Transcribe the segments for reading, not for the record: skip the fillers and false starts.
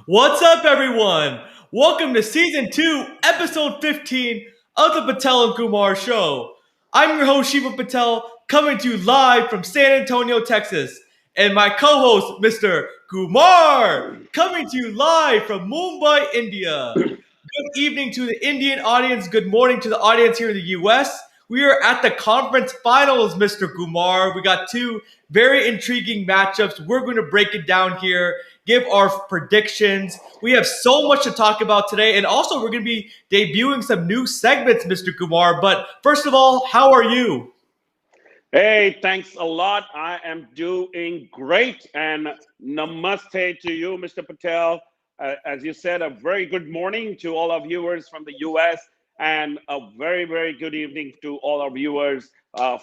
What's up, everyone? Welcome to Season 2, Episode 15 of the Patel and Kumar Show. I'm your host, Shivam Patel, coming to you live from San Antonio, Texas. And my co host, Mr. Kumar, coming to you live from Mumbai, India. Good evening to the Indian audience. Good morning to the audience here in the US. We are at the conference finals, Mr. Kumar. We got two very intriguing matchups. We're going to break it down here, give our predictions. We have so much to talk about today. And also, we're going to be debuting some new segments, Mr. Kumar. But first of all, how are you? Hey, thanks a lot. I am doing great. And namaste to you, Mr. Patel. As you said, a very good morning to all our viewers from the US, and a very, very good evening to all our viewers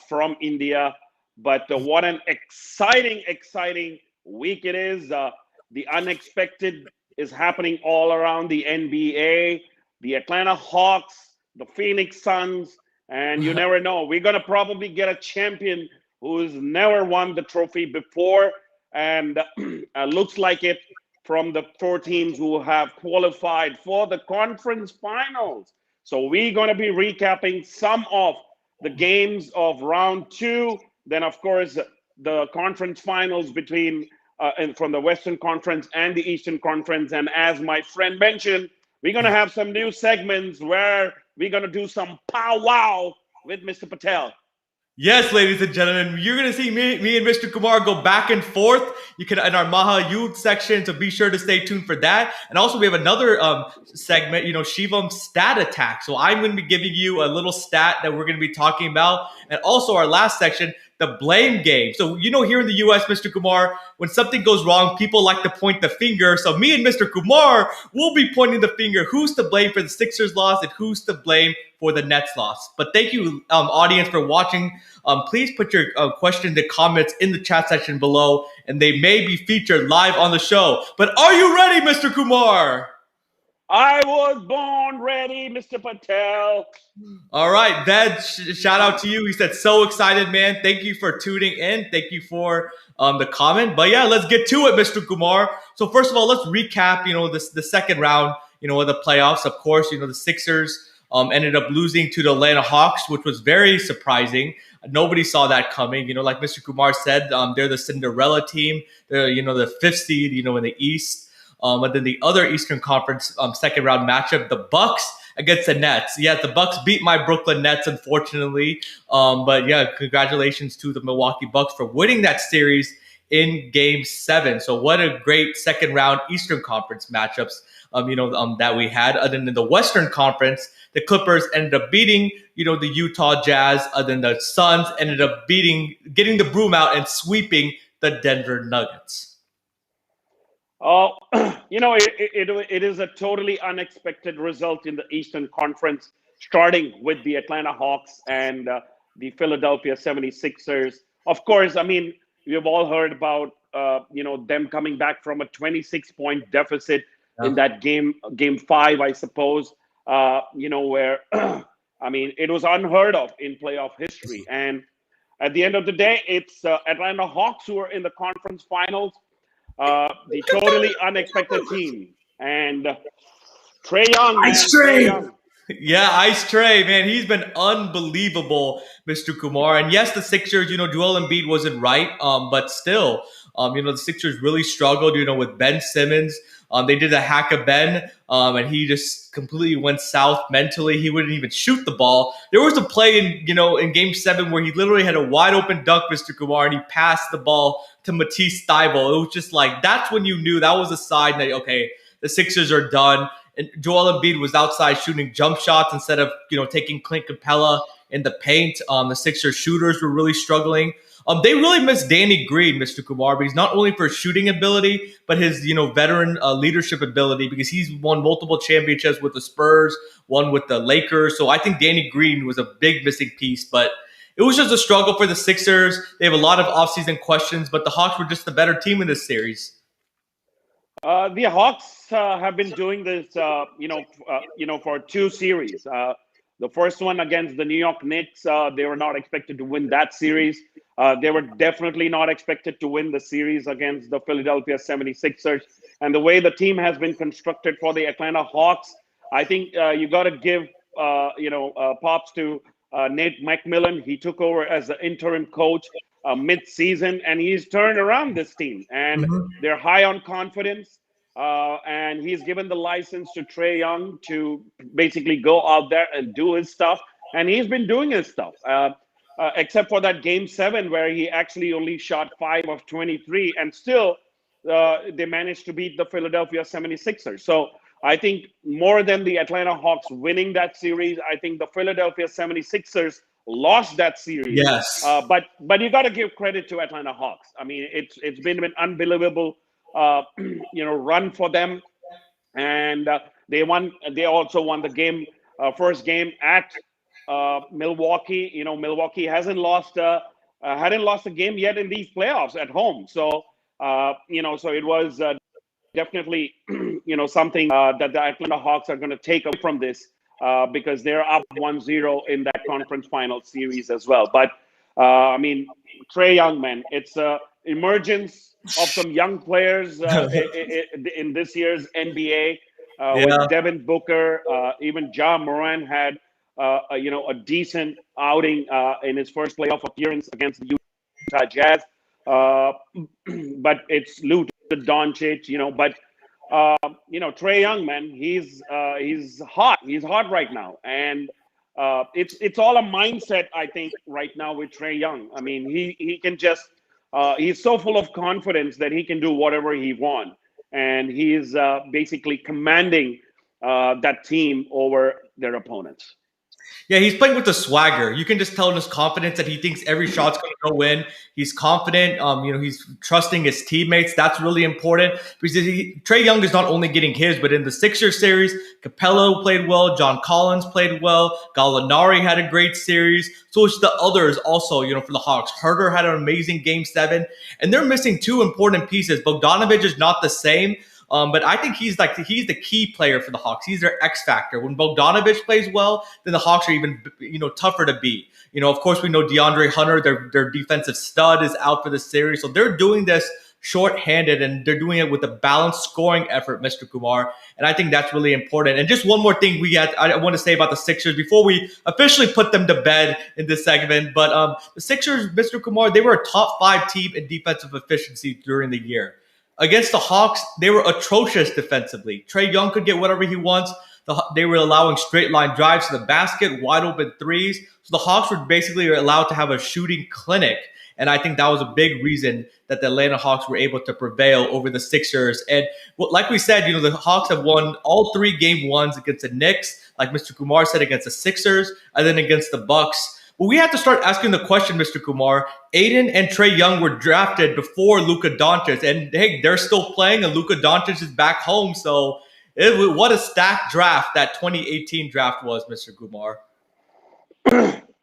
from India. But what an exciting week it is. The unexpected is happening all around the NBA, the Atlanta Hawks, the Phoenix Suns, and you never know. We're going to probably get a champion who's never won the trophy before. And looks like it from the four teams who have qualified for the conference finals. So we're going to be recapping some of the games of round two. Then, of course, the conference finals between and from the Western Conference and the Eastern Conference. And as my friend mentioned, we're going to have some new segments where we're going to do some powwow with Mr. Patel. Yes, ladies and gentlemen, you're going to see me and Mr. Kumar go back and forth. You can in our Maha Youth section, so be sure to stay tuned for that. And also, we have another segment, Shivam Stat Attack. So I'm going to be giving you a little stat that we're going to be talking about, and also our last section, the blame game. So here in the U.S., Mr. Kumar, when something goes wrong, people like to point the finger. So me and Mr. Kumar will be pointing the finger. Who's to blame for the Sixers' loss, and who's to blame for the Nets loss? But thank you, audience, for watching. Please put your questions and comments in the chat section below, and they may be featured live on the show. But are you ready, Mr. Kumar? I was born ready, Mr. Patel. All right, Dad, shout out to you. He said, so excited, man. Thank you for tuning in. Thank you for the comment. But yeah, let's get to it, Mr. Kumar. So first of all, let's recap, the second round, of the playoffs. Of course, the Sixers ended up losing to the Atlanta Hawks, which was very surprising. Nobody saw that coming. Like Mr. Kumar said, they're the Cinderella team. They're, the fifth seed, in the East. And then the other Eastern Conference second round matchup, the Bucks against the Nets. Yeah, the Bucks beat my Brooklyn Nets, unfortunately. But yeah, congratulations to the Milwaukee Bucks for winning that series in Game 7. So what a great second round Eastern Conference matchups, that we had. Other than the Western Conference, the Clippers ended up beating, the Utah Jazz. Other than the Suns ended up getting the broom out and sweeping the Denver Nuggets. Oh, it is a totally unexpected result in the Eastern Conference, starting with the Atlanta Hawks and the Philadelphia 76ers. Of course, I mean, we've all heard about, them coming back from a 26-point deficit in that game five, I suppose, where, I mean, it was unheard of in playoff history. And at the end of the day, it's Atlanta Hawks who are in the conference finals. The totally unexpected team, and Trae Young, man, Trae Young. Yeah, Ice Trey, man, he's been unbelievable, Mr. Kumar. And yes, the Sixers, Joel Embiid wasn't right, but still, the Sixers really struggled, with Ben Simmons. They did a hack of Ben, and he just completely went south mentally. He wouldn't even shoot the ball. There was a play in Game 7 where he literally had a wide open dunk, Mr. Kumar, and he passed the ball to Matisse Thybulle. It was just like, that's when you knew that was a sign that, okay, the Sixers are done. And Joel Embiid was outside shooting jump shots instead of, taking Clint Capella in the paint. The Sixers shooters were really struggling. They really miss Danny Green, Mr. Kumar, but he's not only for shooting ability, but his, veteran leadership ability, because he's won multiple championships with the Spurs, one with the Lakers. So I think Danny Green was a big missing piece, but it was just a struggle for the Sixers. They have a lot of offseason questions, but the Hawks were just the better team in this series. The Hawks have been doing this, for two series. The The first one against the New York Knicks, they were not expected to win that series. They were definitely not expected to win the series against the Philadelphia 76ers. And the way the team has been constructed for the Atlanta Hawks, I think you got to give props to Nate McMillan. He took over as the interim coach mid-season, and he's turned around this team. And Mhm. they're high on confidence. And he's given the license to Trae Young to basically go out there and do his stuff. And he's been doing his stuff, except for that game 7 where he actually only shot 5 of 23, and still they managed to beat the Philadelphia 76ers. So I think more than the Atlanta Hawks winning that series, I think the Philadelphia 76ers lost that series. Yes. But you got to give credit to Atlanta Hawks. I mean, it's been an unbelievable run for them, and they won. They also won the game, first game at Milwaukee. Milwaukee hadn't lost a game yet in these playoffs at home. So so it was definitely something that the Atlanta Hawks are going to take away from this, because they're up 1-0 in that conference final series as well. But I mean, Trae Young, man, it's emergence of some young players in this year's NBA, with Yeah. Devin Booker. Even Ja Moran had a decent outing in his first playoff appearance against the Utah Jazz. Uh, but it's Luka Doncic, but Trae Young, man, he's hot. He's hot right now, and it's all a mindset, I think, right now with Trae Young. I mean, he can just he's so full of confidence that he can do whatever he wants, and he's basically commanding that team over their opponents. Yeah, he's playing with the swagger. You can just tell in his confidence that he thinks every shot's going to go in. He's confident. He's trusting his teammates. That's really important because Trae Young is not only getting his, but in the Sixers series, Capello played well. John Collins played well. Gallinari had a great series. So it's the others also, for the Hawks. Herter had an amazing game 7, and they're missing 2 important pieces. Bogdanovich is not the same. But I think he's the key player for the Hawks. He's their X factor. When Bogdanovich plays well, then the Hawks are even tougher to beat. Of course we know DeAndre Hunter, their defensive stud, is out for the series, so they're doing this short-handed, and they're doing it with a balanced scoring effort, Mr. Kumar. And I think that's really important. And just one more thing I want to say about the Sixers before we officially put them to bed in this segment. But the Sixers, Mr. Kumar, they were a top 5 team in defensive efficiency during the year. Against the Hawks, they were atrocious defensively. Trae Young could get whatever he wants. They were allowing straight line drives to the basket, wide open threes. So the Hawks were basically allowed to have a shooting clinic. And I think that was a big reason that the Atlanta Hawks were able to prevail over the Sixers. And like we said, the Hawks have won all 3 game 1s against the Knicks, like Mr. Kumar said, against the Sixers, and then against the Bucks. Well, we have to start asking the question, Mr. Kumar. Aiden and Trae Young were drafted before Luka Doncic, and hey, they're still playing, and Luka Doncic is back home. So, what a stacked draft that 2018 draft was, Mr. Kumar.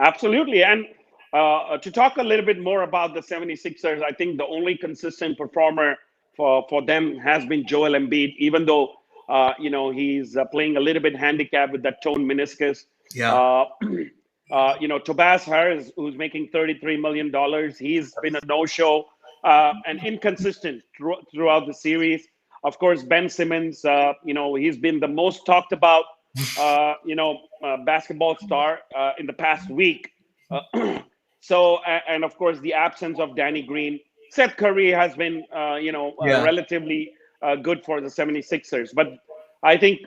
Absolutely. And to talk a little bit more about the 76ers, I think the only consistent performer for them has been Joel Embiid, even though, he's playing a little bit handicapped with that torn meniscus. Yeah. Uh, Tobias Harris, who's making $33 million, he's been a no-show and inconsistent throughout the series. Of course, Ben Simmons, he's been the most talked about, basketball star in the past week. And of course, the absence of Danny Green. Seth Curry has been, Yeah. relatively good for the 76ers. But I think,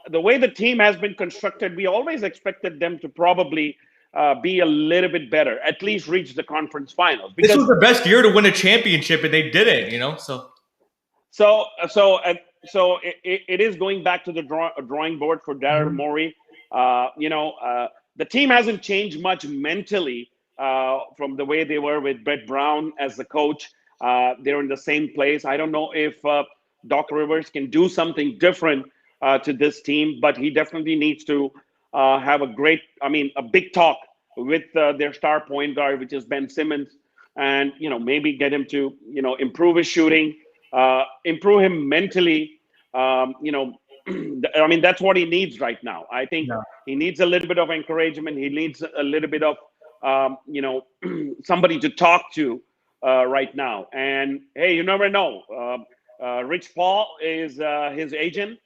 the way the team has been constructed, we always expected them to probably be a little bit better, at least reach the conference finals. This Because was the best year to win a championship, and they didn't, so. it is going back to the drawing board for Daryl Morey. The team hasn't changed much mentally from the way they were with Brett Brown as the coach. They're in the same place. I don't know if Doc Rivers can do something different to this team, but he definitely needs to have a big talk with their star point guard, which is Ben Simmons, and maybe get him to improve his shooting, improve him mentally, I mean, that's what he needs right now. I think Yeah. he needs a little bit of encouragement. He needs a little bit of, somebody to talk to right now. And hey, you never know. Rich Paul is his agent.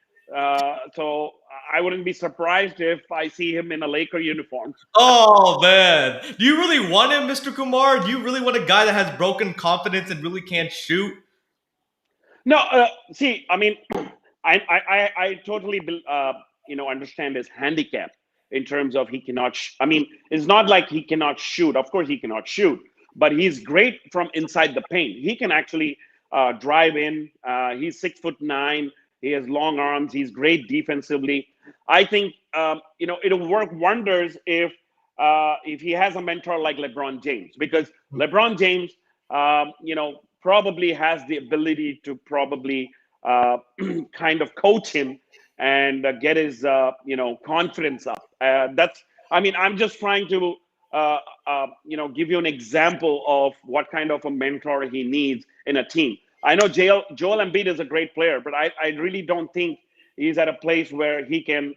So I wouldn't be surprised if I see him in a Laker uniform. Oh man, do you really want him, Mr. Kumar? Do you really want a guy that has broken confidence and really can't shoot? No, see, I mean, I totally understand his handicap in terms of he cannot. I mean, it's not like he cannot shoot. Of course, he cannot shoot, but he's great from inside the paint. He can actually drive in. He's 6'9". He has long arms. He's great defensively. I think it'll work wonders if he has a mentor like LeBron James, because LeBron James, probably has the ability to probably kind of coach him and get his confidence up. That's I mean, I'm just trying to give you an example of what kind of a mentor he needs in a team. I know Joel Embiid is a great player, but I really don't think he's at a place where he can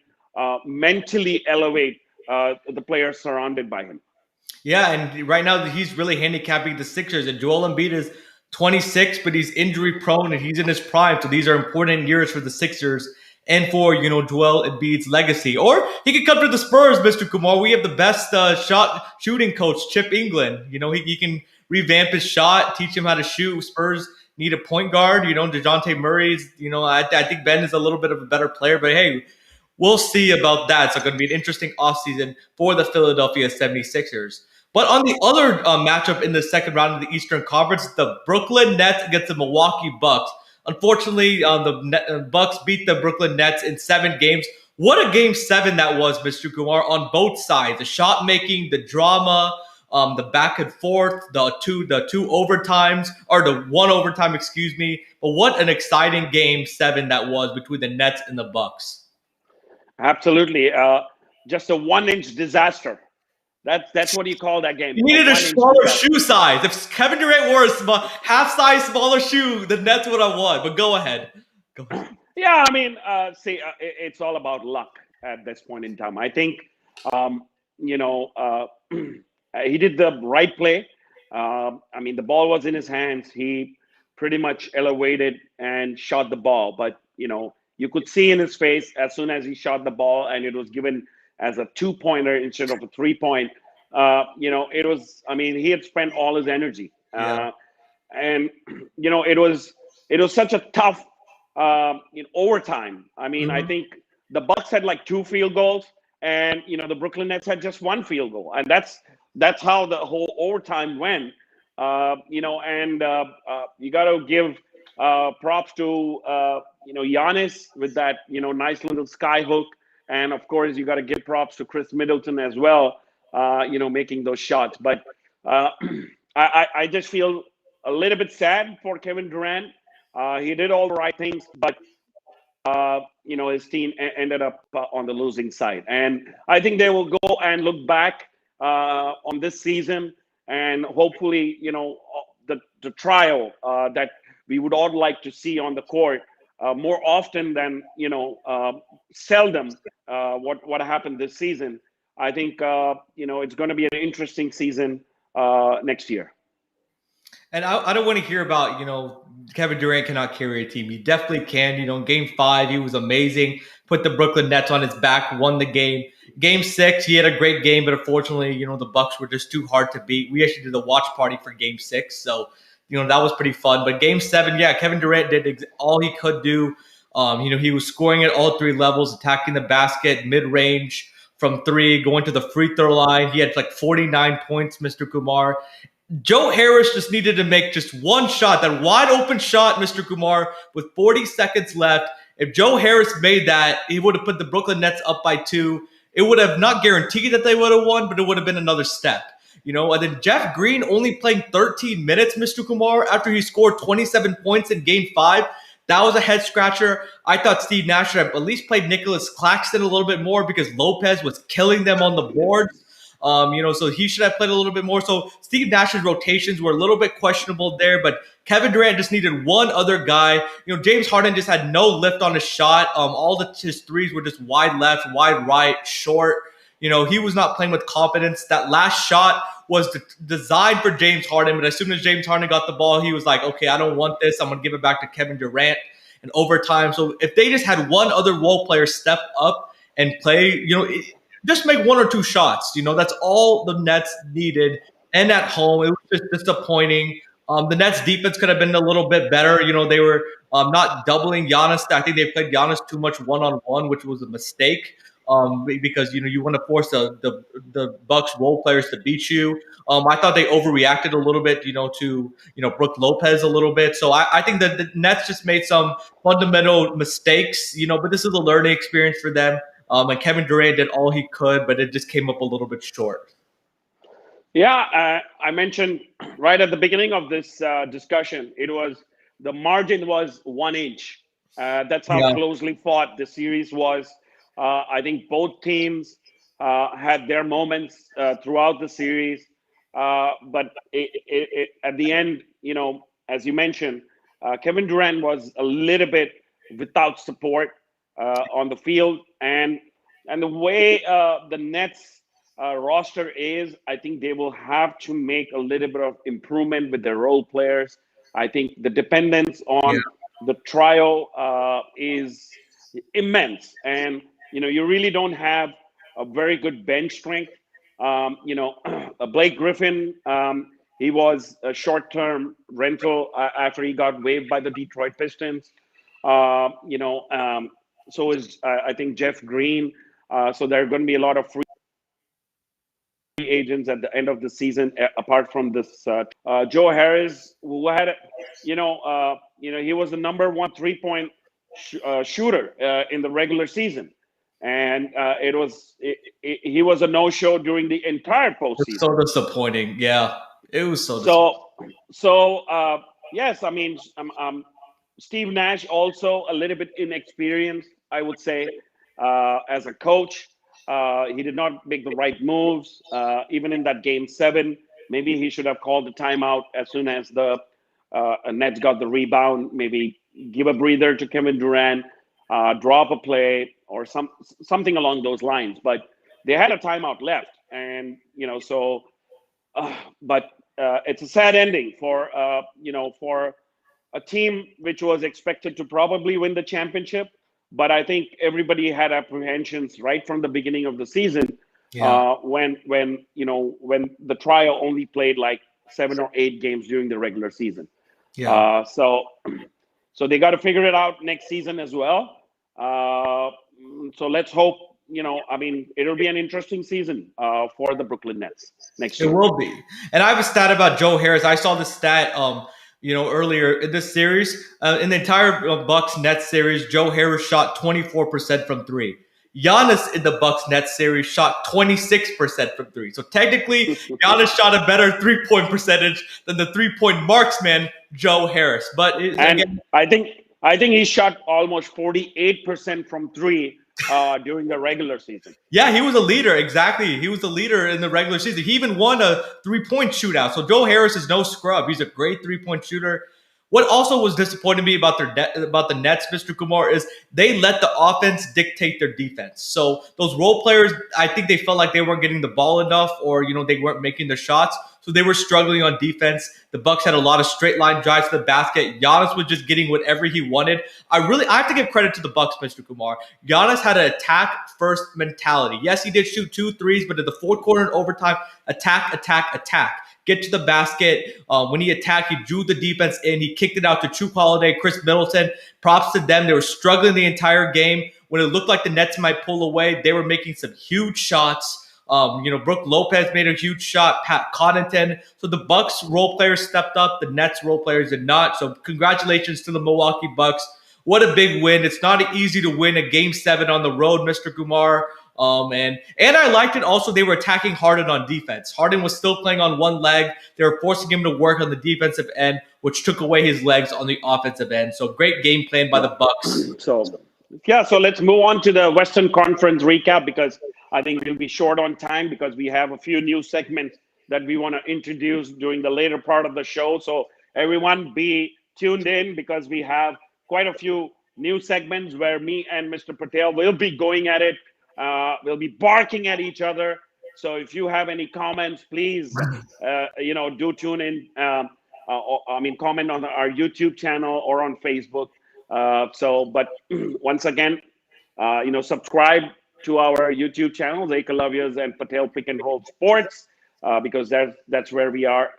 mentally elevate the players surrounded by him. Yeah, and right now he's really handicapping the Sixers. And Joel Embiid is 26, but he's injury prone and he's in his prime. So these are important years for the Sixers and for Joel Embiid's legacy. Or he could come to the Spurs, Mr. Kumar. We have the best shot shooting coach, Chip England. He can revamp his shot, teach him how to shoot. Spurs need a point guard. DeJounte Murray's. I think Ben is a little bit of a better player, but hey. We'll see about that. It's going to be an interesting offseason for the Philadelphia 76ers. But on the other matchup in the second round of the Eastern Conference, the Brooklyn Nets against the Milwaukee Bucks. Unfortunately, the Bucks beat the Brooklyn Nets in 7 games. What a game 7 that was, Mr. Kumar, on both sides. The shot making, the drama, the back and forth, the two overtimes, or the one overtime, excuse me. But what an exciting game 7 that was between the Nets and the Bucks. Absolutely, just a 1-inch disaster. That's what you call that game. You needed a smaller disaster. shoe size. If Kevin Durant wore a half size smaller shoe, the Nets would have won. But go ahead. Yeah, I mean, it's all about luck at this point in time. I think, he did the right play. I mean, the ball was in his hands. He pretty much elevated and shot the ball, but you could see in his face as soon as he shot the ball and it was given as a 2-pointer instead of a 3-point. It was. I mean, he had spent all his energy, and it was such a tough overtime. I mean, I think the Bucks had like 2 field goals, and the Brooklyn Nets had just 1 field goal, and that's how the whole overtime went. And you got to give props to Giannis with that nice little sky hook, and of course you got to give props to Chris Middleton as well, making those shots. But I just feel a little bit sad for Kevin Durant. He did all the right things, but his team ended up on the losing side, and I think they will go and look back on this season, and hopefully the trial that we would all like to see on the court more often than seldom what happened this season. I think it's going to be an interesting season next year. And I don't want to hear about Kevin Durant cannot carry a team. He definitely can. In Game 5 he was amazing. Put the Brooklyn Nets on his back, won the game. Game 6 he had a great game, but unfortunately the Bucks were just too hard to beat. We actually did a watch party for Game 6, so that was pretty fun. But Game 7, yeah, Kevin Durant did all he could do. He was scoring at all 3 levels, attacking the basket, mid-range, from 3, going to the free throw line. He had like 49 points, Mr. Kumar. Joe Harris just needed to make just one shot, that wide open shot, Mr. Kumar, with 40 seconds left. If Joe Harris made that, he would have put the Brooklyn Nets up by 2. It would have not guaranteed that they would have won, but it would have been another step. And then Jeff Green only playing 13 minutes, Mr. Kumar, after he scored 27 points in Game 5. That was a head scratcher. I thought Steve Nash should have at least played Nicholas Claxton a little bit more because Lopez was killing them on the board. So he should have played a little bit more. So Steve Nash's rotations were a little bit questionable there, but Kevin Durant just needed one other guy. James Harden just had no lift on his shot. His threes were just wide left, wide right, short. He was not playing with confidence. That last shot was designed for James Harden, but as soon as James Harden got the ball, he was like, okay, I don't want this. I'm going to give it back to Kevin Durant in overtime. So if they just had one other role player step up and play, just make one or two shots. That's all the Nets needed. And at home, it was just disappointing. The Nets defense could have been a little bit better. They were not doubling Giannis. I think they played Giannis too much one-on-one, which was a mistake. Because you want to force the Bucks role players to beat you. I thought they overreacted a little bit, to Brook Lopez a little bit. So I think that the Nets just made some fundamental mistakes, but this is a learning experience for them. And Kevin Durant did all he could, but it just came up a little bit short. Yeah, I mentioned right at the beginning of this discussion, the margin was 1 inch. That's how closely fought the series was. I think both teams had their moments throughout the series, but at the end, as you mentioned, Kevin Durant was a little bit without support on the field, and the way the Nets roster is, I think they will have to make a little bit of improvement with their role players. I think the dependence on the trio is immense, and you really don't have a very good bench strength. Blake Griffin, he was a short-term rental after he got waived by the Detroit Pistons. So is I think Jeff Green. So there are going to be a lot of free agents at the end of the season, apart from this Joe Harris, who had, he was the number one 3-point shooter in the regular season. And he was a no-show during the entire postseason. So disappointing. Yeah, it was so disappointing. So yes, I mean, Steve Nash also a little bit inexperienced, I would say, as a coach. He did not make the right moves. Even in that game 7, maybe he should have called the timeout as soon as the Nets got the rebound. Maybe give a breather to Kevin Durant, drop a play or something along those lines. But they had a timeout left, and but it's a sad ending for for a team which was expected to probably win the championship. But I think everybody had apprehensions right from the beginning of the season, when the trio only played like 7 or 8 games during the regular season. So they got to figure it out next season as well. So let's hope. It'll be an interesting season for the Brooklyn Nets next year. It will be. And I have a stat about Joe Harris. I saw the stat. Earlier in this series, in the entire Bucks Nets series, Joe Harris shot 24% from 3. Giannis in the Bucks Nets series shot 26% from 3. So technically, Giannis shot a better 3-point percentage than the 3-point marksman Joe Harris. But again, I think he shot almost 48% from 3 during the regular season. Yeah, he was a leader. Exactly. He was the leader in the regular season. He even won a 3-point shootout. So Joe Harris is no scrub. He's a great 3-point shooter. What also was disappointing me about the Nets, Mr. Kumar, is they let the offense dictate their defense. So those role players, I think they felt like they weren't getting the ball enough, or they weren't making their shots. So they were struggling on defense. The Bucks had a lot of straight line drives to the basket. Giannis was just getting whatever he wanted. I have to give credit to the Bucks, Mr. Kumar. Giannis had an attack first mentality. Yes, he did shoot 2 threes, but in the fourth quarter and overtime, attack. Get to the basket. When he attacked, he drew the defense in. He kicked it out to Jrue Holiday, Chris Middleton. Props to them. They were struggling the entire game. When it looked like the Nets might pull away, they were making some huge shots. Brook Lopez made a huge shot. Pat Connaughton. So the Bucks role players stepped up. The Nets role players did not. So congratulations to the Milwaukee Bucks. What a big win. It's not easy to win a game 7 on the road, Mr. Kumar. And I liked it also. They were attacking Harden on defense. Harden was still playing on one leg. They were forcing him to work on the defensive end, which took away his legs on the offensive end. So great game plan by the Bucks. So let's move on to the Western Conference recap, because I think we'll be short on time because we have a few new segments that we want to introduce during the later part of the show. So everyone be tuned in because we have quite a few new segments where me and Mr. Patel will be going at it. We'll be barking at each other. So if you have any comments, please, do tune in. Comment on our YouTube channel or on Facebook. But once again, subscribe to our YouTube channels, Ekalavyas and Patel Pick and Hold Sports, because that's where we are,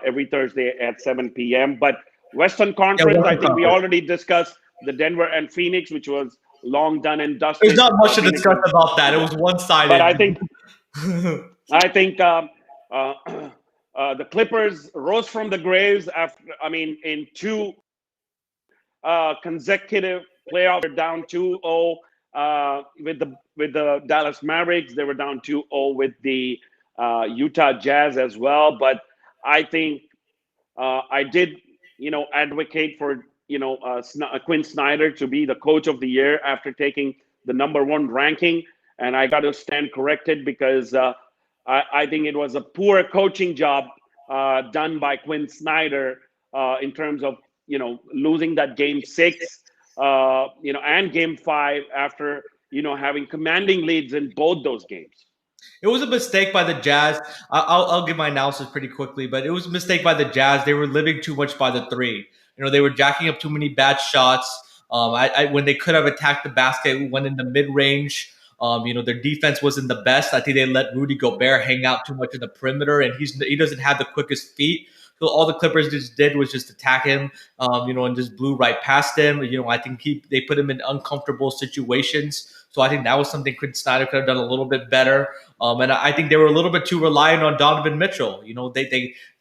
every Thursday at 7 p.m. But Western Conference, I think we already discussed the Denver and Phoenix, which was long done and dusted. There's not much to Phoenix discuss about that. It was one-sided. But I think the Clippers rose from the graves in two consecutive playoffs. They're down 2-0 with the Dallas Mavericks. They were down 2-0 with the Utah Jazz as well. But I think I did, advocate for Quinn Snyder to be the coach of the year after taking the #1 ranking, and I got to stand corrected because I think it was a poor coaching job done by Quinn Snyder in terms of losing that game 6, and game 5 after having commanding leads in both those games. It was a mistake by the Jazz. I'll give my analysis pretty quickly, but it was a mistake by the Jazz. They were living too much by the 3. They were jacking up too many bad shots. When they could have attacked the basket, went in the mid range. Their defense wasn't the best. I think they let Rudy Gobert hang out too much in the perimeter, and he doesn't have the quickest feet. So all the Clippers just did was just attack him, and just blew right past him. I think they put him in uncomfortable situations. So I think that was something Quinn Snyder could have done a little bit better. And I think they were a little bit too reliant on Donovan Mitchell.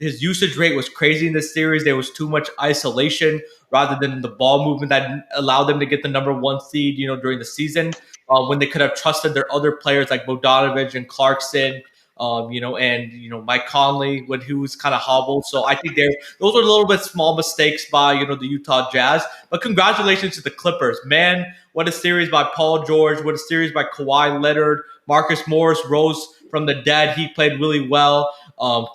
His usage rate was crazy in this series. There was too much isolation rather than the ball movement that allowed them to get the #1 seed, during the season, when they could have trusted their other players like Bogdanovich and Clarkson, and Mike Conley when he was kind of hobbled. So I think those were a little bit small mistakes by the Utah Jazz. But congratulations to the Clippers, man! What a series by Paul George! What a series by Kawhi Leonard. Marcus Morris rose from the dead. He played really well.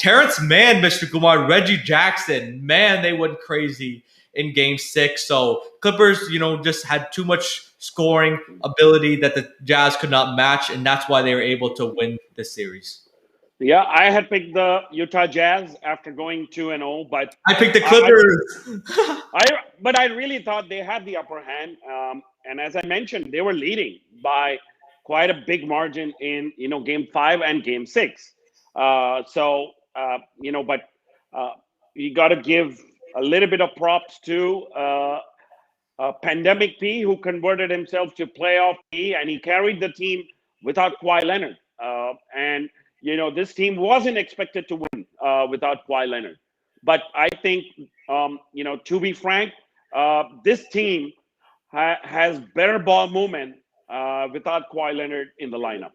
Terrence Mann, Mr. Kumar, Reggie Jackson, man, they went crazy in Game 6. So Clippers, just had too much scoring ability that the Jazz could not match, and that's why they were able to win this series. Yeah, I had picked the Utah Jazz after going 2-0, but I picked the Clippers. But I really thought they had the upper hand, and as I mentioned, they were leading by quite a big margin in Game 5 and Game 6. But you got to give a little bit of props to Pandemic P, who converted himself to playoff P, and he carried the team without Kawhi Leonard. And this team wasn't expected to win without Kawhi Leonard. But I think, to be frank, this team has better ball movement without Kawhi Leonard in the lineup.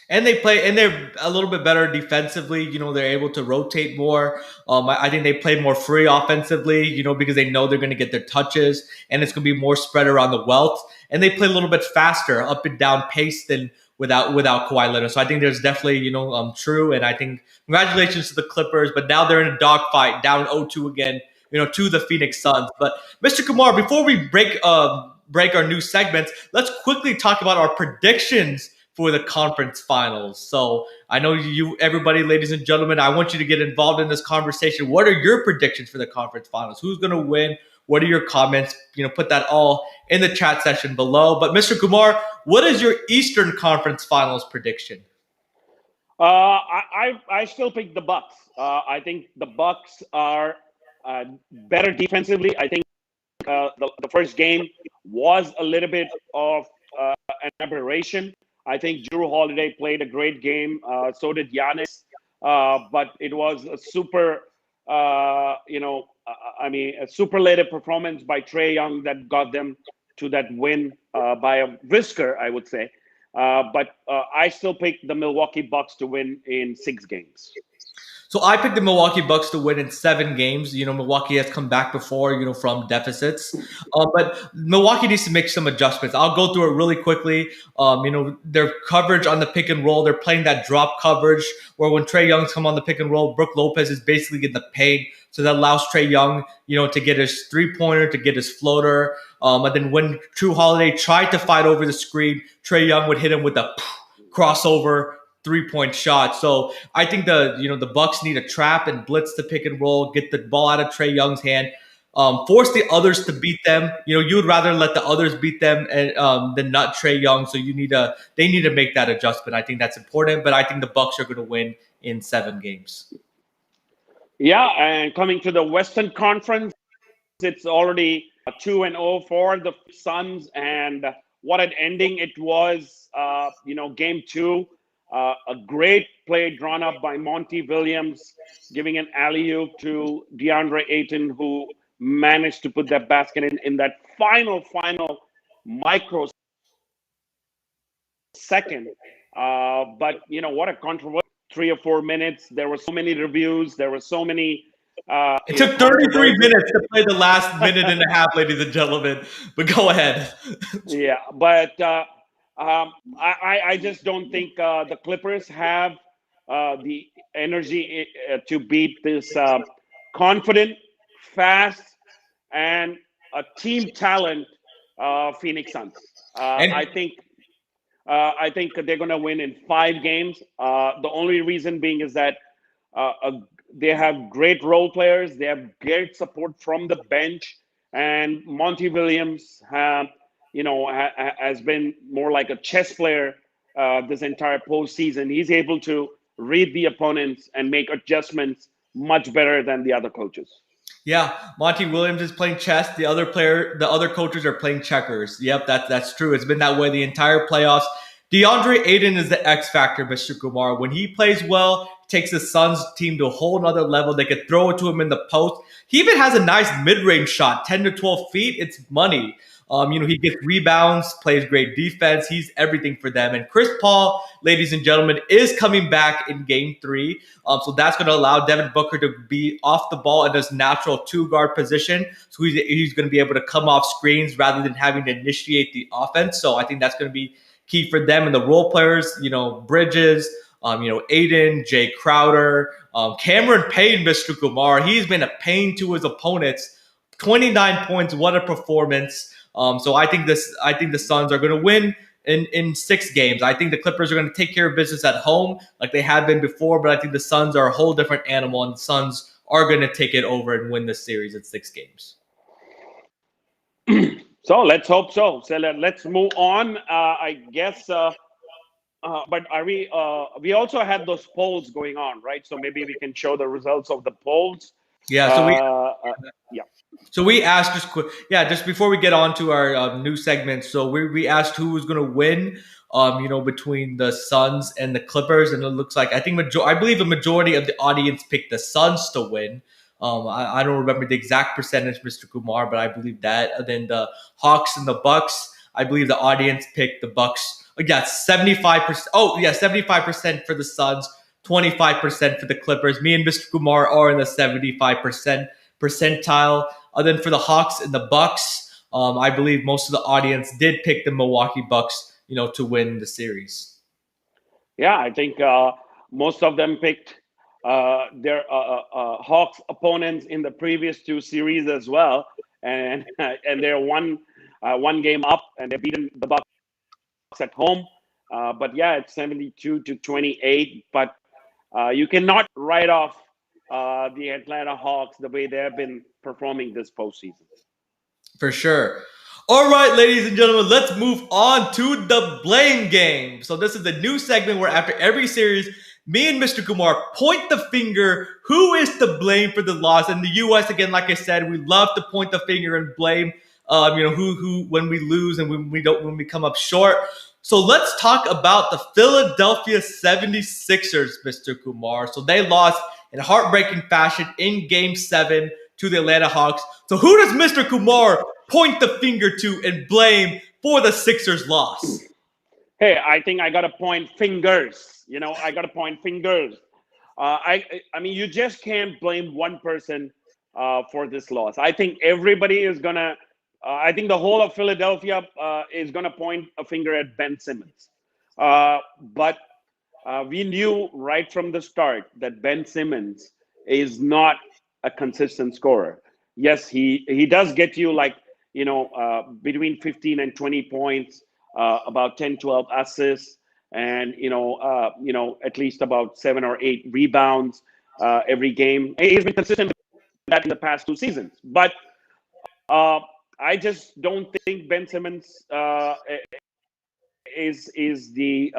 And they're a little bit better defensively. They're able to rotate more. I think they play more free offensively, because they know they're going to get their touches, and it's going to be more spread around the wealth. And they play a little bit faster, up and down pace than without Kawhi Leonard. So I think there's definitely, true. And I think congratulations to the Clippers, but now they're in a dogfight, down 0-2 again, to the Phoenix Suns. But Mr. Kumar, before we break our new segments, let's quickly talk about our predictions for the conference finals. So I know everybody, ladies and gentlemen, I want you to get involved in this conversation. What are your predictions for the conference finals? Who's going to win? What are your comments? Put that all in the chat section below. But Mr. Kumar, what is your Eastern Conference Finals prediction? I still pick the Bucks. I think the Bucks are better defensively. I think the first game was a little bit of an aberration. I think Jrue Holiday played a great game. So did Giannis. But it was a a superlative performance by Trae Young that got them to that win by a whisker, I would say. But I still pick the Milwaukee Bucks to win in 6 games. So I picked the Milwaukee Bucks to win in 7 games. Milwaukee has come back before, from deficits. But Milwaukee needs to make some adjustments. I'll go through it really quickly. Their coverage on the pick and roll, they're playing that drop coverage where when Trae Young's come on the pick and roll, Brook Lopez is basically getting the paint. So that allows Trae Young, to get his three-pointer, to get his floater. And then when True Holiday tried to fight over the screen, Trae Young would hit him with a crossover 3-point shot. So I think the Bucks need a trap and blitz the pick and roll, get the ball out of Trae Young's hand, force the others to beat them. You would rather let the others beat them and than not Trae Young. So they need to make that adjustment. I think that's important. But I think the Bucks are going to win in 7 games. Yeah, and coming to the Western Conference, it's already 2-0 for the Suns, and what an ending it was. Game two, a great play drawn up by Monty Williams, giving an alley-oop to DeAndre Ayton, who managed to put that basket in that final microsecond. But what a controversy! 3 or 4 minutes. There were so many reviews. There were so many. It took 33 minutes to play the last minute and a half, ladies and gentlemen. But go ahead. Yeah, but I just don't think the Clippers have the energy to beat this confident, fast, and a team talent Phoenix Suns. And I think they're going to win in 5 games. The only reason being is that they have great role players. They have great support from the bench, and Monty Williams, has been more like a chess player this entire postseason. He's able to read the opponents and make adjustments much better than the other coaches. yeah, Monty Williams is playing chess. The other coaches are playing checkers. Yep, that's true. It's been that way the entire playoffs. DeAndre Ayton is the X factor, Mr. Kumar. When he plays well, takes the Suns team to a whole nother level. They could throw it to him in the post. He even has a nice mid-range shot, 10 to 12 feet. It's money. He gets rebounds, plays great defense. He's everything for them. And Chris Paul, ladies and gentlemen, is coming back in game 3. So that's going to allow Devin Booker to be off the ball in his natural 2-guard position. So he's going to be able to come off screens rather than having to initiate the offense. So I think that's going to be key for them. And the role players, Bridges, Aiden, Jay Crowder, Cameron Payne, Mr. Kumar. He's been a pain to his opponents. 29 points. What a performance. So I think the Suns are going to win in 6 games. I think the Clippers are going to take care of business at home like they have been before, but I think the Suns are a whole different animal, and the Suns are going to take it over and win this series in 6 games. So let's hope so. So let's move on. I guess. But are we? We also had those polls going on, right? So maybe we can show the results of the polls. Yeah. Yeah. So we asked just before we get on to our new segment. So we asked who was going to win, between the Suns and the Clippers, and it looks like I believe a majority of the audience picked the Suns to win. I don't remember the exact percentage, Mr. Kumar, but I believe that. And then the Hawks and the Bucks, I believe the audience picked the Bucks. Yeah, 75%. Oh, yeah, 75% for the Suns, 25% for the Clippers. Me and Mr. Kumar are in the 75% percentile. Then for the Hawks and the Bucks, I believe most of the audience did pick the Milwaukee Bucks, to win the series. Yeah, I think most of them picked their Hawks opponents in the previous 2 series as well, and they're one game up, and they've beaten the Bucks at home. But yeah, it's 72-28. But you cannot write off the Atlanta Hawks the way they have been performing this postseason. For sure. All right, ladies and gentlemen, let's move on to the blame game. So this is a new segment where after every series, me and Mr. Kumar point the finger. Who is to blame for the loss? In the U.S., again, like I said, we love to point the finger and blame. Who when we lose and when we come up short. So let's talk about the Philadelphia 76ers, Mr. Kumar. So they lost in heartbreaking fashion in Game 7 to the Atlanta Hawks. So who does Mr. Kumar point the finger to and blame for the Sixers' loss? Hey, I think I got to point fingers. I got to point fingers. I mean, you just can't blame one person for this loss. I think everybody is gonna. I think the whole of Philadelphia is gonna point a finger at Ben Simmons. But we knew right from the start that Ben Simmons is not a consistent scorer. Yes, he does get you like between 15 and 20 points, about 10, 12 assists, and at least about 7 or 8 rebounds every game. He's been consistent with that in the past 2 seasons, but uh, I just don't think Ben Simmons is the.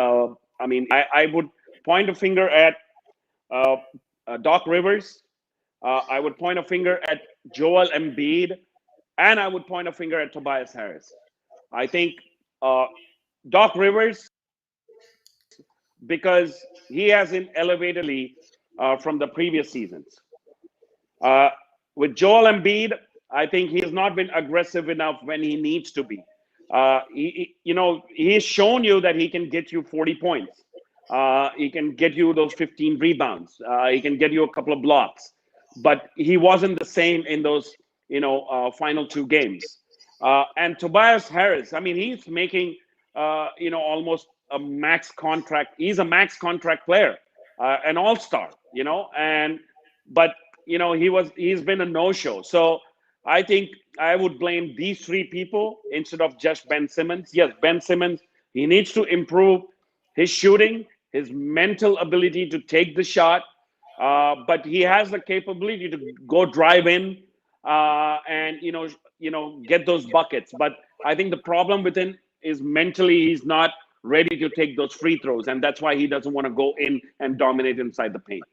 I mean, I would point a finger at uh, Doc Rivers. I would point a finger at Joel Embiid, and I would point a finger at Tobias Harris. I think uh, Doc Rivers, because he hasn't elevated from the previous seasons. Uh, with Joel Embiid, I think he has not been aggressive enough when he needs to be. He's shown you that he can get you 40 points. He can get you those 15 rebounds. He can get you a couple of blocks. But he wasn't the same in those, final 2 games. And Tobias Harris, I mean, he's making, almost a max contract. He's a max contract player, an all-star, and but he's been a no-show. So I think I would blame these 3 people instead of just Ben Simmons. Yes, Ben Simmons, he needs to improve his shooting, his mental ability to take the shot, but he has the capability to go drive in and get those buckets. But I think the problem with him is mentally he's not ready to take those free throws, and that's why he doesn't want to go in and dominate inside the paint.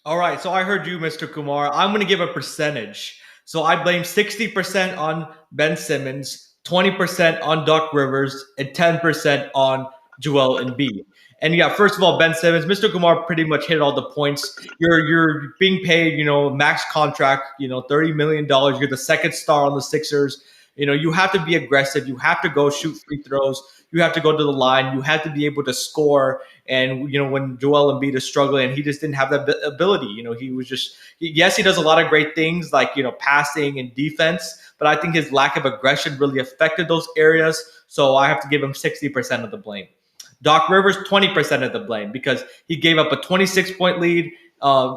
All right, so I heard you, Mr. Kumar. I'm going to give a percentage. So I blame 60% on Ben Simmons, 20% on Doc Rivers, and 10% on Joel Embiid. And yeah, first of all, Ben Simmons, Mr. Kumar pretty much hit all the points. You're being paid, max contract, $30 million. You're the second star on the Sixers. You have to be aggressive. You have to go shoot free throws. You have to go to the line. You have to be able to score. And when Joel Embiid is struggling, he just didn't have that ability. He was just yes, he does a lot of great things like passing and defense, but I think his lack of aggression really affected those areas. So I have to give him 60% of the blame. Doc Rivers 20% of the blame because he gave up a 26-point lead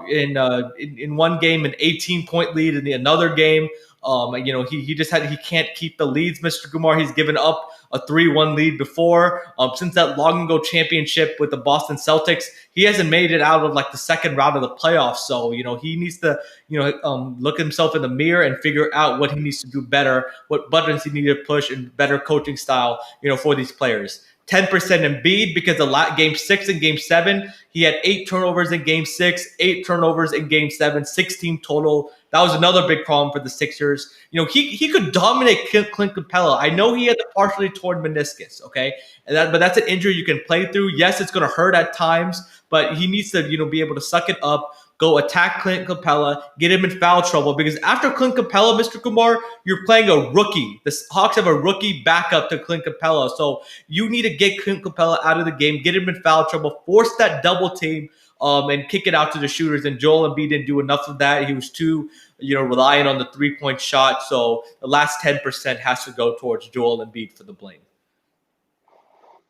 in one game, an 18-point lead in another game. He can't keep the leads, Mr. Kumar. He's given up a 3-1 lead before. Since that long ago championship with the Boston Celtics, he hasn't made it out of like the second round of the playoffs. So, he needs to, look himself in the mirror and figure out what he needs to do better, what buttons he needs to push, and better coaching style, for these players. 10% Embiid because game 6 and game 7, he had 8 turnovers in game 6, 8 turnovers in game 7, 16 total. That was another big problem for the Sixers. He could dominate Clint Capella. I know he had the partially torn meniscus, okay? But that's an injury you can play through. Yes, it's going to hurt at times, but he needs to, be able to suck it up, go attack Clint Capella, get him in foul trouble. Because after Clint Capella, Mr. Kumar, you're playing a rookie. The Hawks have a rookie backup to Clint Capella. So you need to get Clint Capella out of the game, get him in foul trouble, force that double team, and kick it out to the shooters. And Joel Embiid didn't do enough of that. He was too, relying on the 3-point shot. So the last 10% has to go towards Joel Embiid for the blame.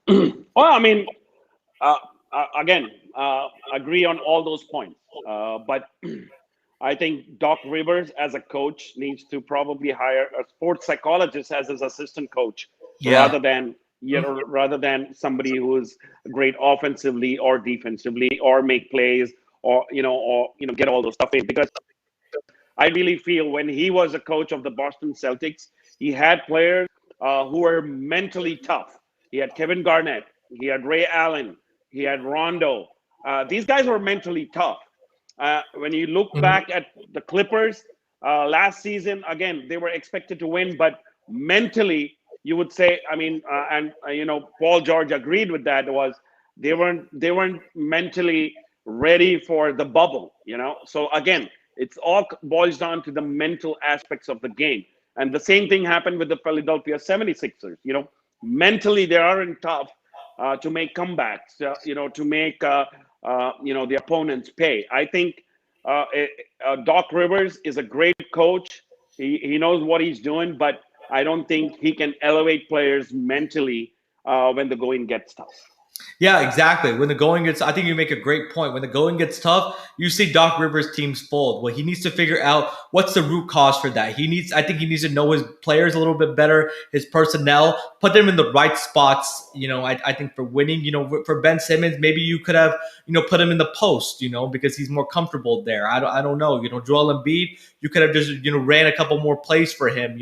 Well, I mean, again, agree on all those points. But I think Doc Rivers, as a coach, needs to probably hire a sports psychologist as his assistant coach, rather than somebody who is great offensively or defensively or make plays or get all those stuff in. Because I really feel when he was a coach of the Boston Celtics, he had players who were mentally tough. He had Kevin Garnett, he had Ray Allen, he had Rondo. These guys were mentally tough. When you look back at the Clippers last season, again, they were expected to win, but mentally, you would say, I mean, Paul George agreed with that, was they weren't mentally ready for the bubble, So again, it's all boils down to the mental aspects of the game. And the same thing happened with the Philadelphia 76ers. Mentally, they aren't tough to make comebacks, to make the opponents pay. I think Doc Rivers is a great coach. He knows what he's doing, but I don't think he can elevate players mentally when the going gets tough. Yeah, exactly. When the going gets, I think you make a great point. When the going gets tough, you see Doc Rivers teams fold. Well, he needs to figure out what's the root cause for that. I think he needs to know his players a little bit better, his personnel, put them in the right spots. I think for winning, for Ben Simmons, maybe you could have, put him in the post, because he's more comfortable there. I don't know. Joel Embiid, you could have just, ran a couple more plays for him.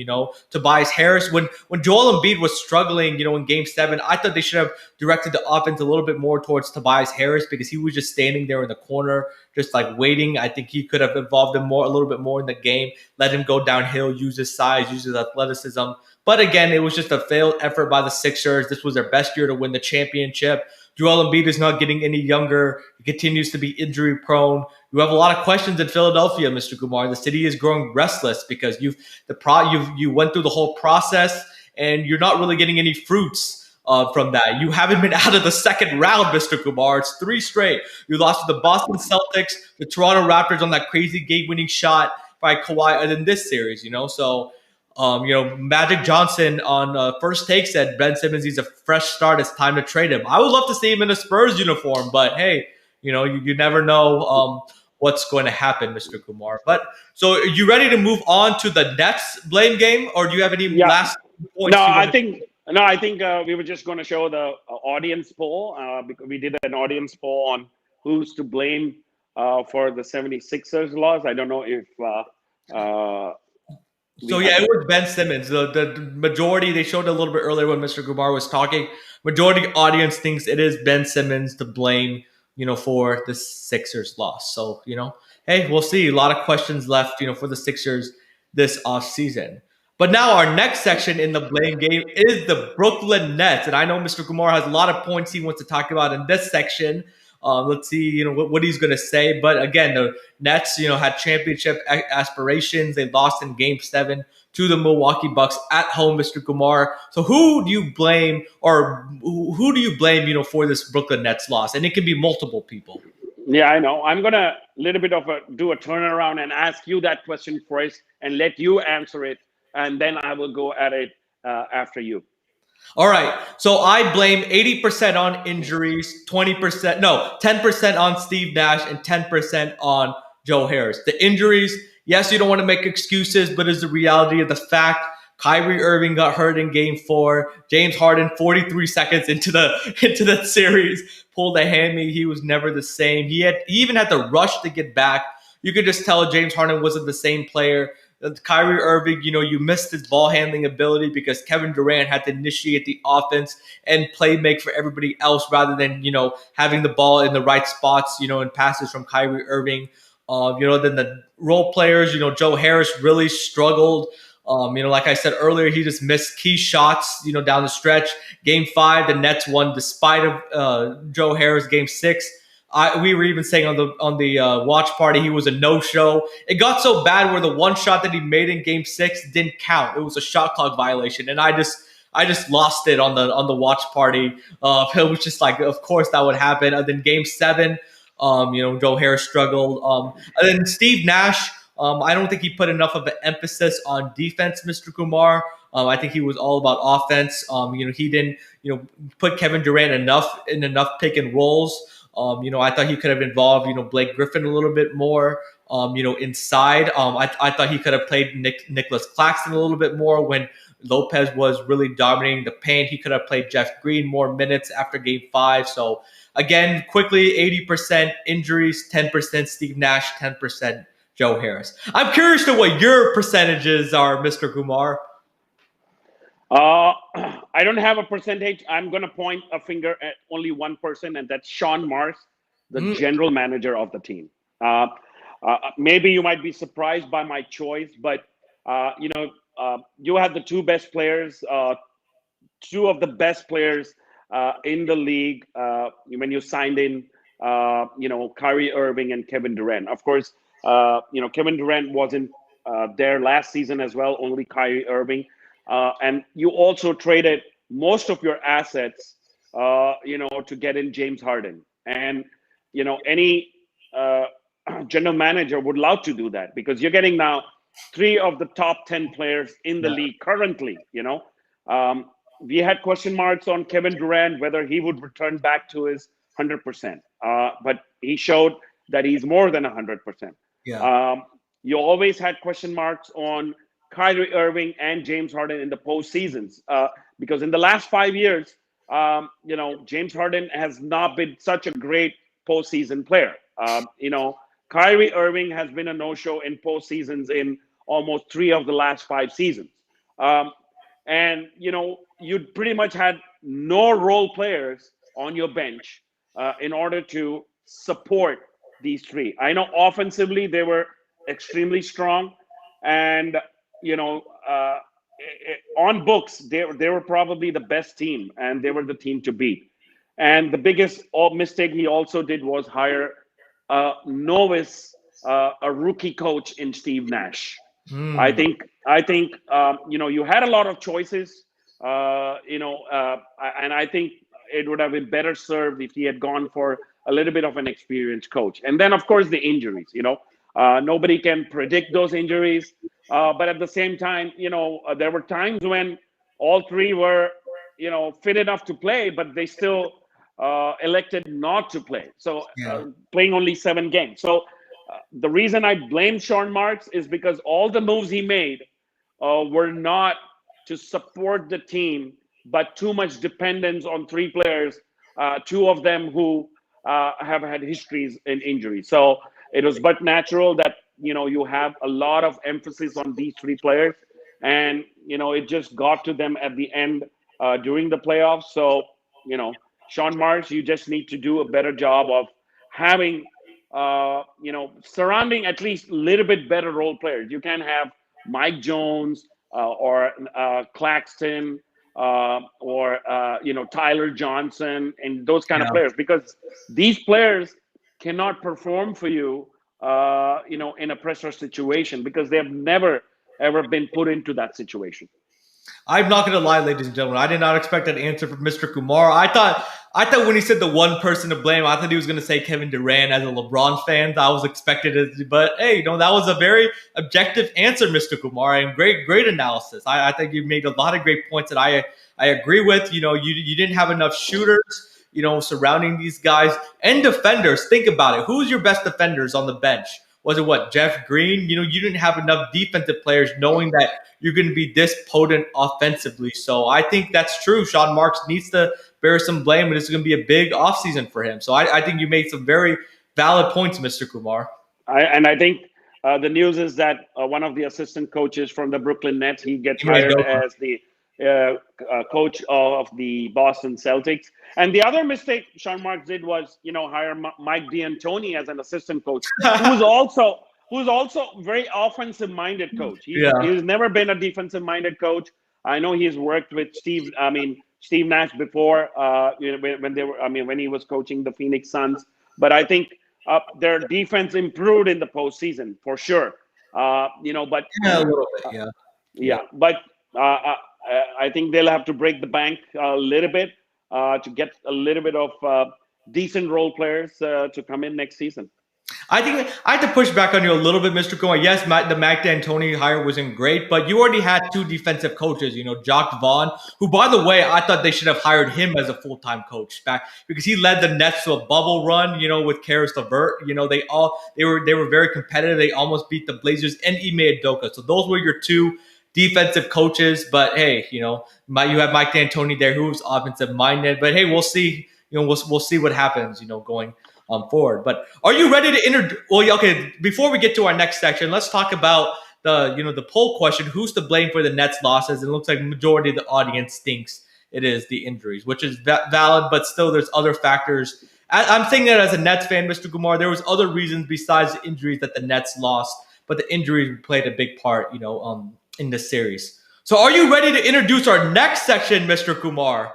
Tobias Harris, when Joel Embiid was struggling, in Game 7, I thought they should have directed the offense a little bit more towards Tobias Harris because he was just standing there in the corner, just like waiting. I think he could have involved him a little bit more in the game, let him go downhill, use his size, use his athleticism. But again, it was just a failed effort by the Sixers. This was their best year to win the championship. Joel Embiid is not getting any younger. He continues to be injury prone. You have a lot of questions in Philadelphia, Mr. Kumar. The city is growing restless because you went through the whole process and you're not really getting any fruits from that. You haven't been out of the second round, Mr. Kumar. It's 3 straight. You lost to the Boston Celtics, the Toronto Raptors on that crazy game-winning shot by Kawhi, and in this series, So, Magic Johnson on First Take said Ben Simmons needs a fresh start. It's time to trade him. I would love to see him in a Spurs uniform, but hey, you never know what's going to happen, Mr. Kumar. But so, are you ready to move on to the Nets blame game, or do you have any Yeah. last points? I think we were just going to show the audience poll because we did an audience poll on who's to blame for the 76ers loss. I don't know if So yeah, it was Ben Simmons. The majority, they showed a little bit earlier when Mr. Kumar was talking. Majority audience thinks it is Ben Simmons to blame, for the Sixers loss. So, hey, we'll see. A lot of questions left, for the Sixers this offseason. But now our next section in the blame game is the Brooklyn Nets. And I know Mr. Kumar has a lot of points he wants to talk about in this section. Let's see, what he's going to say. But again, the Nets, had championship aspirations. They lost in Game 7 to the Milwaukee Bucks at home, Mr. Kumar. So who do you blame, for this Brooklyn Nets loss? And it can be multiple people. Yeah, I know. I'm gonna do a turnaround and ask you that question first, and let you answer it, and then I will go at it after you. All right. So I blame 80% on injuries, 20%, no, 10% on Steve Nash, and 10% on Joe Harris. The injuries, yes, you don't want to make excuses, but it's the reality of the fact. Kyrie Irving got hurt in Game 4. James Harden, 43 seconds into the series, pulled a hammy. He was never the same. He even had to rush to get back. You could just tell James Harden wasn't the same player. Kyrie Irving, you missed his ball handling ability because Kevin Durant had to initiate the offense and play make for everybody else rather than, having the ball in the right spots, and passes from Kyrie Irving. Then the role players, Joe Harris really struggled. Like I said earlier, he just missed key shots, down the stretch. Game 5, the Nets won despite of Joe Harris. Game 6, we were even saying on the watch party he was a no-show. It got so bad where the one shot that he made in Game 6 didn't count. It was a shot clock violation, and I just lost it on the watch party. It was just like, of course that would happen. And then Game 7, Joe Harris struggled. And then Steve Nash. I don't think he put enough of an emphasis on defense, Mr. Kumar. I think he was all about offense. He didn't, put Kevin Durant enough pick and rolls. I thought he could have involved, Blake Griffin a little bit more, inside. I thought he could have played Nicholas Claxton a little bit more when Lopez was really dominating the paint. He could have played Jeff Green more minutes after Game 5. So again, quickly, 80% injuries, 10% Steve Nash, 10% Joe Harris. I'm curious to what your percentages are, Mr. Kumar. I don't have a percentage. I'm going to point a finger at only one person, and that's Sean Marks, the general manager of the team. Maybe you might be surprised by my choice, but you had the two best players, two of the best players in the league when you signed in, Kyrie Irving and Kevin Durant. Of course, Kevin Durant wasn't there last season as well, only Kyrie Irving. And you also traded most of your assets, to get in James Harden. And any uh, general manager would love to do that, because you're getting now three of the top 10 players in the Yeah. league currently. Um, we had question marks on Kevin Durant, whether he would return back to his 100%. But he showed that he's more than 100%. Yeah. Um, you always had question marks on Kyrie Irving and James Harden in the postseasons, because in the last 5 years, James Harden has not been such a great postseason player. Kyrie Irving has been a no-show in postseasons in almost three of the last 5 seasons. Um, and you pretty much had no role players on your bench in order to support these three. I know offensively they were extremely strong, and you know uh, on books they were probably the best team, and they were the team to beat. And the biggest mistake he also did was hire a novice, a rookie coach in Steve Nash. I Hmm. think I think you had a lot of choices, and I think it would have been better served if he had gone for a little bit of an experienced coach. And then, of course, the injuries. Nobody can predict those injuries, but at the same time, there were times when all three were, fit enough to play, but they still elected not to play. So Yeah. playing only 7 games. So the reason I blame Sean Marks is because all the moves he made were not to support the team, but too much dependence on three players, two of them who have had histories in injury. So it was but natural that you have a lot of emphasis on these three players, and it just got to them at the end during the playoffs. So Sean Marks, you just need to do a better job of having surrounding at least a little bit better role players. You can have Mike Jones or Claxton or Tyler Johnson and those kind of Yeah. players, because these players cannot perform for you, in a pressure situation, because they have never ever been put into that situation. I'm not going to lie, ladies and gentlemen. I did not expect that answer from Mr. Kumar. I thought when he said the one person to blame, I thought he was going to say Kevin Durant as a LeBron fan. I was expected it, but hey, that was a very objective answer, Mr. Kumar, and great analysis. I think you made a lot of great points that I agree with. You didn't have enough shooters. Surrounding these guys and defenders. Think about it. Who's your best defenders on the bench? Was it what, Jeff Green? You didn't have enough defensive players knowing that you're going to be this potent offensively. So I think that's true. Sean Marks needs to bear some blame, and this is going to be a big offseason for him. So I think you made some very valid points, Mr. Kumar. I think the news is that one of the assistant coaches from the Brooklyn Nets, he gets Ime hired Udoka. as the coach of the Boston Celtics. And the other mistake Sean Marks did was, hire Mike D'Antoni as an assistant coach, who's also very offensive minded coach. Yeah. He's never been a defensive minded coach. I know he's worked with Steve Nash before, when they were, when he was coaching the Phoenix Suns. But I think their defense improved in the postseason for sure. But Yeah, a little bit. Yeah. Yeah. yeah, but I think they'll have to break the bank a little bit to get a little bit of decent role players to come in next season. I think I had to push back on you a little bit, Mr. Kumar. Yes, the Mac D'Antoni hire wasn't great, but you already had two defensive coaches. Jock Vaughn, who, by the way, I thought they should have hired him as a full-time coach back because he led the Nets to a bubble run. With Karis LeVert. They were very competitive. They almost beat the Blazers and Ime Udoka. So those were your two defensive coaches. But hey, you have Mike D'Antoni there, who's offensive minded. But hey, we'll see. We'll see what happens. Going forward. But are you ready to introduce? Well, okay. Before we get to our next section, let's talk about the poll question: who's to blame for the Nets' losses? It looks like the majority of the audience thinks it is the injuries, which is valid, but still, there's other factors. I'm saying that as a Nets fan, Mr. Kumar. There was other reasons besides the injuries that the Nets lost, but the injuries played a big part, in this series. So, are you ready to introduce our next section, Mr. Kumar?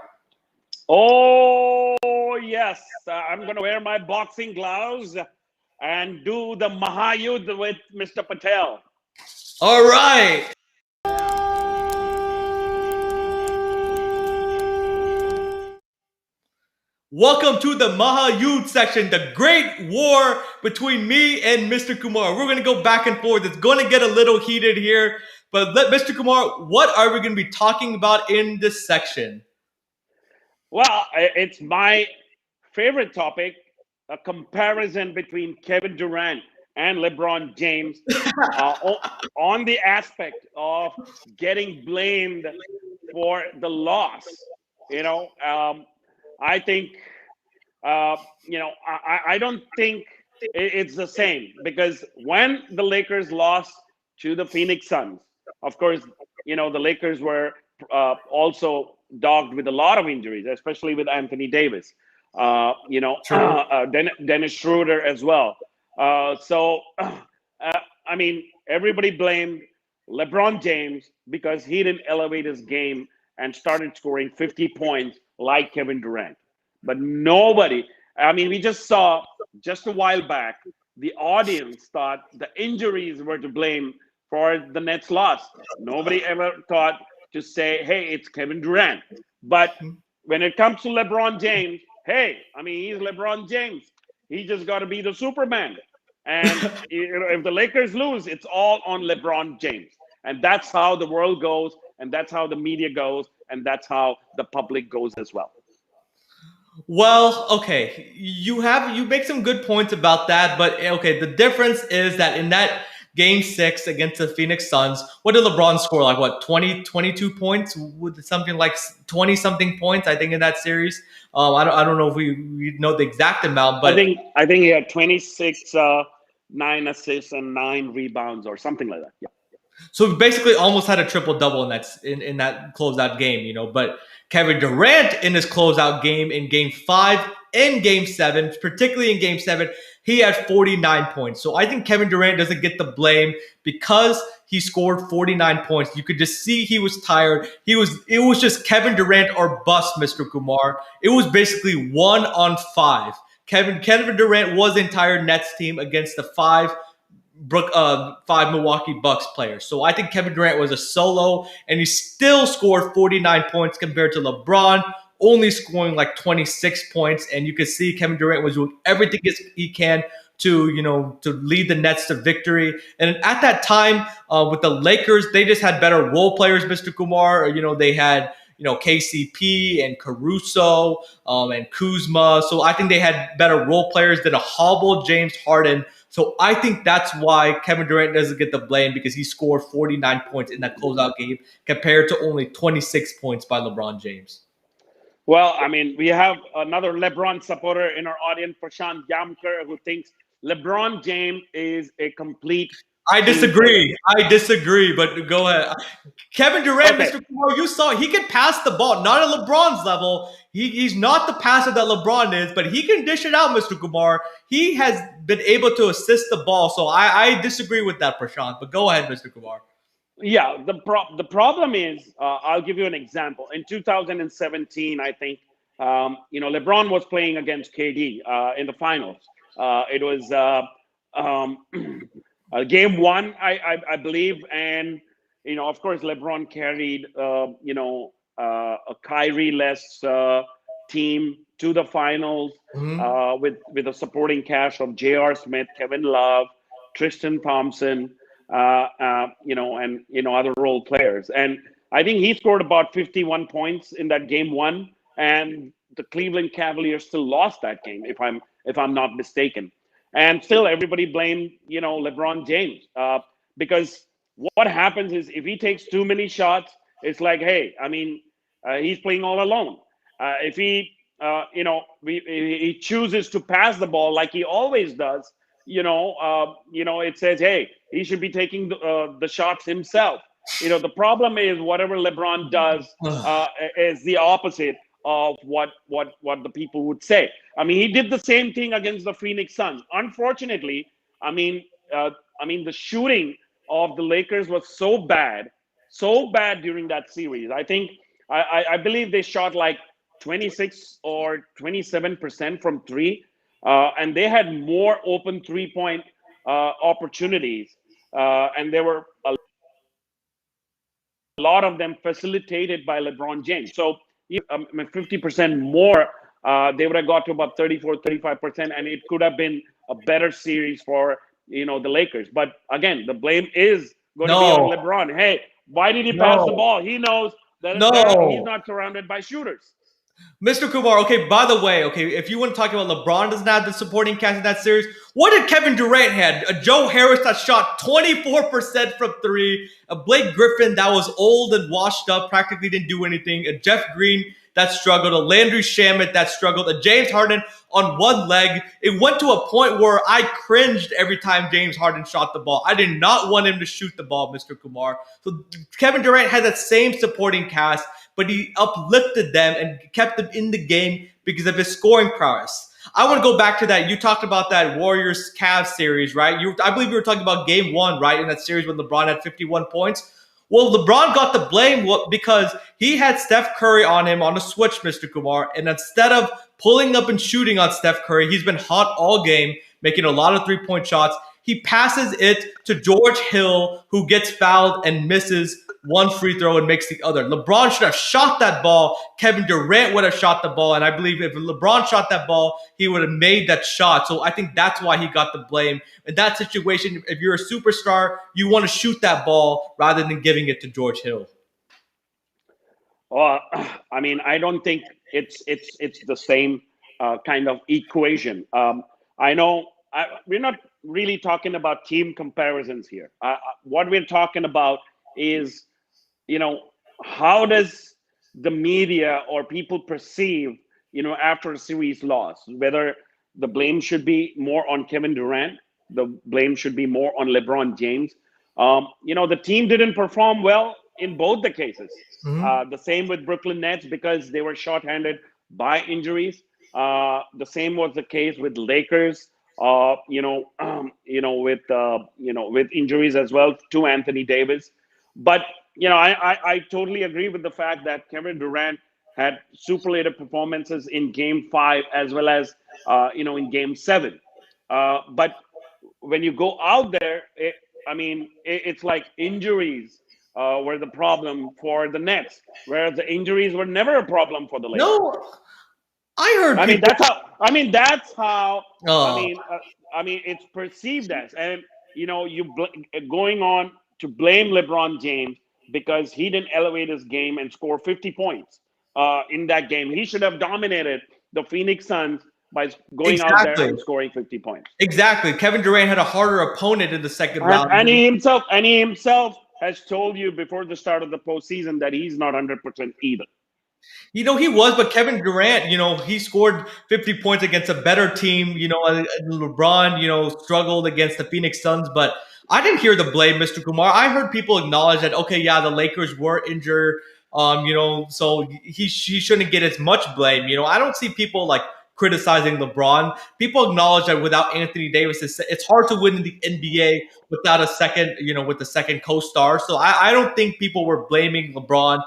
Oh yes, I'm going to wear my boxing gloves and do the Mahayuddh with Mr. Patel. All right. Welcome to the Mahayudd section, the great war between me and Mr. Kumar. We're going to go back and forth. It's going to get a little heated here. But Mr. Kumar, what are we going to be talking about in this section? Well, it's my favorite topic, a comparison between Kevin Durant and LeBron James on the aspect of getting blamed for the loss. You know, I think, I don't think it's the same because when the Lakers lost to the Phoenix Suns, of course, the Lakers were also dogged with a lot of injuries, especially with Anthony Davis, True. Dennis Schroeder as well. I mean, everybody blamed LeBron James because he didn't elevate his game and started scoring 50 points like Kevin Durant. But nobody, I mean, we just saw just a while back, the audience thought the injuries were to blame for the Nets' loss. Nobody ever thought to say, hey, it's Kevin Durant. But when it comes to LeBron James, hey, I mean, he's LeBron James. He just got to be the Superman. And if the Lakers lose, it's all on LeBron James. And that's how the world goes, and that's how the media goes, and that's how the public goes as well. Well, okay, you make some good points about that, but okay, the difference is that in that game 6 against the Phoenix Suns, what did LeBron score? Like what, 22 points with something like 20 something points, I think, in that series. I don't know if we know the exact amount, I but think I think he had 26, 9 assists and 9 rebounds or something like that. Yeah. so we basically almost had a triple double in that closeout game, But Kevin Durant in his closeout game in Game 5 and Game 7, particularly in Game 7, he had 49 points. So I think Kevin Durant doesn't get the blame because he scored 49 points. You could just see he was tired. It was just Kevin Durant or bust, Mr. Kumar. It was basically 1-on-5. Kevin Durant was the entire Nets team against the five Milwaukee Bucks players. So I think Kevin Durant was a solo, and he still scored 49 points compared to LeBron, only scoring like 26 points. And you can see Kevin Durant was doing everything he can to lead the Nets to victory. And at that time, with the Lakers, they just had better role players, Mr. Kumar. They had KCP and Caruso and Kuzma. So I think they had better role players than a hobbled James Harden. So I think that's why Kevin Durant doesn't get the blame because he scored 49 points in that closeout game compared to only 26 points by LeBron James. Well, I mean, we have another LeBron supporter in our audience, Prashant Yamkar, who thinks LeBron James is a complete I team player. disagree. I disagree, but go ahead. Kevin Durant, Okay. Mr. Kumar, you saw he can pass the ball, not at LeBron's level. He's not the passer that LeBron is, but he can dish it out, Mr. Kumar. He has been able to assist the ball. So I disagree with that, Prashant. But go ahead, Mr. Kumar. Yeah, the problem is, I'll give you an example. In 2017, I think, LeBron was playing against KD in the finals. It was game one, I believe, and of course, LeBron carried a Kyrie-less team to the finals Mhm. with a supporting cast of J.R. Smith, Kevin Love, Tristan Thompson, and other role players. And I think he scored about 51 points in that game one, and the Cleveland Cavaliers still lost that game, if I'm not mistaken. And still, everybody blamed LeBron James because what happens is if he takes too many shots, it's like, hey, I mean, he's playing all alone. If he chooses to pass the ball like he always does, it says, hey, he should be taking the shots himself. The problem is whatever LeBron does is the opposite of what the people would say. I mean, he did the same thing against the Phoenix Suns. Unfortunately, I mean, the shooting of the Lakers was so bad during that series. I think I believe they shot like 26 or 27% from three, and they had more open 3-point opportunities, and there were a lot of them facilitated by LeBron James. So 50% more they would have got to about 34, 35%, and it could have been a better series for the Lakers. But again, the blame is going to be on No, LeBron. Hey, why did he pass the no, ball? He knows that he's no. not surrounded by shooters. Mr. Kumar, okay, by the way, okay, if you want to talk about LeBron doesn't have the supporting cast in that series, what did Kevin Durant had? A Joe Harris that shot 24% from three, a Blake Griffin that was old and washed up, practically didn't do anything, a Jeff Green that struggled, a Landry Shamet that struggled, a James Harden on one leg. It went to a point where I cringed every time James Harden shot the ball. I did not want him to shoot the ball, Mr. Kumar. So Kevin Durant had that same supporting cast, but he uplifted them and kept them in the game because of his scoring prowess. I want to go back to that. You talked about that Warriors Cavs series, right? I believe you were talking about game one, right? In that series when LeBron had 51 points. Well, LeBron got the blame because he had Steph Curry on him on a switch, Mr. Kumar. And instead of pulling up and shooting on Steph Curry, he's been hot all game, making a lot of three-point shots. He passes it to George Hill, who gets fouled and misses one free throw and makes the other. LeBron should have shot that ball. Kevin Durant would have shot the ball. And I believe if LeBron shot that ball, he would have made that shot. So I think that's why he got the blame. In that situation, if you're a superstar, you want to shoot that ball rather than giving it to George Hill. Uh, I mean, I don't think it's the same kind of equation. I know we're not really talking about team comparisons here. What we're talking about is, how does the media or people perceive, after a series loss, whether the blame should be more on Kevin Durant, the blame should be more on LeBron James. The team didn't perform well in both the cases. Mm-hmm. The same with Brooklyn Nets because they were shorthanded by injuries. The same was the case with Lakers. With injuries as well to Anthony Davis. But I totally agree with the fact that Kevin Durant had superlative performances in Game 5 as well as in Game 7. But when you go out there, it's like injuries were the problem for the Nets, whereas the injuries were never a problem for the Lakers. No, I heard I mean, people. that's how. I mean, that's how. I Oh, mean, it's perceived as, and going on to blame LeBron James because he didn't elevate his game and score 50 points in that game. He should have dominated the Phoenix Suns by going out there exactly. and scoring 50 points. Exactly. Kevin Durant had a harder opponent in the second And, round. and he himself has told you before the start of the postseason that he's not 100% either. He was, but Kevin Durant, he scored 50 points against a better team. LeBron, struggled against the Phoenix Suns, but I didn't hear the blame, Mr. Kumar. I heard people acknowledge that, okay, yeah, the Lakers were injured, so he shouldn't get as much blame. I don't see people like criticizing LeBron. People acknowledge that without Anthony Davis, it's hard to win in the NBA without a second, with the second co-star. So I don't think people were blaming LeBron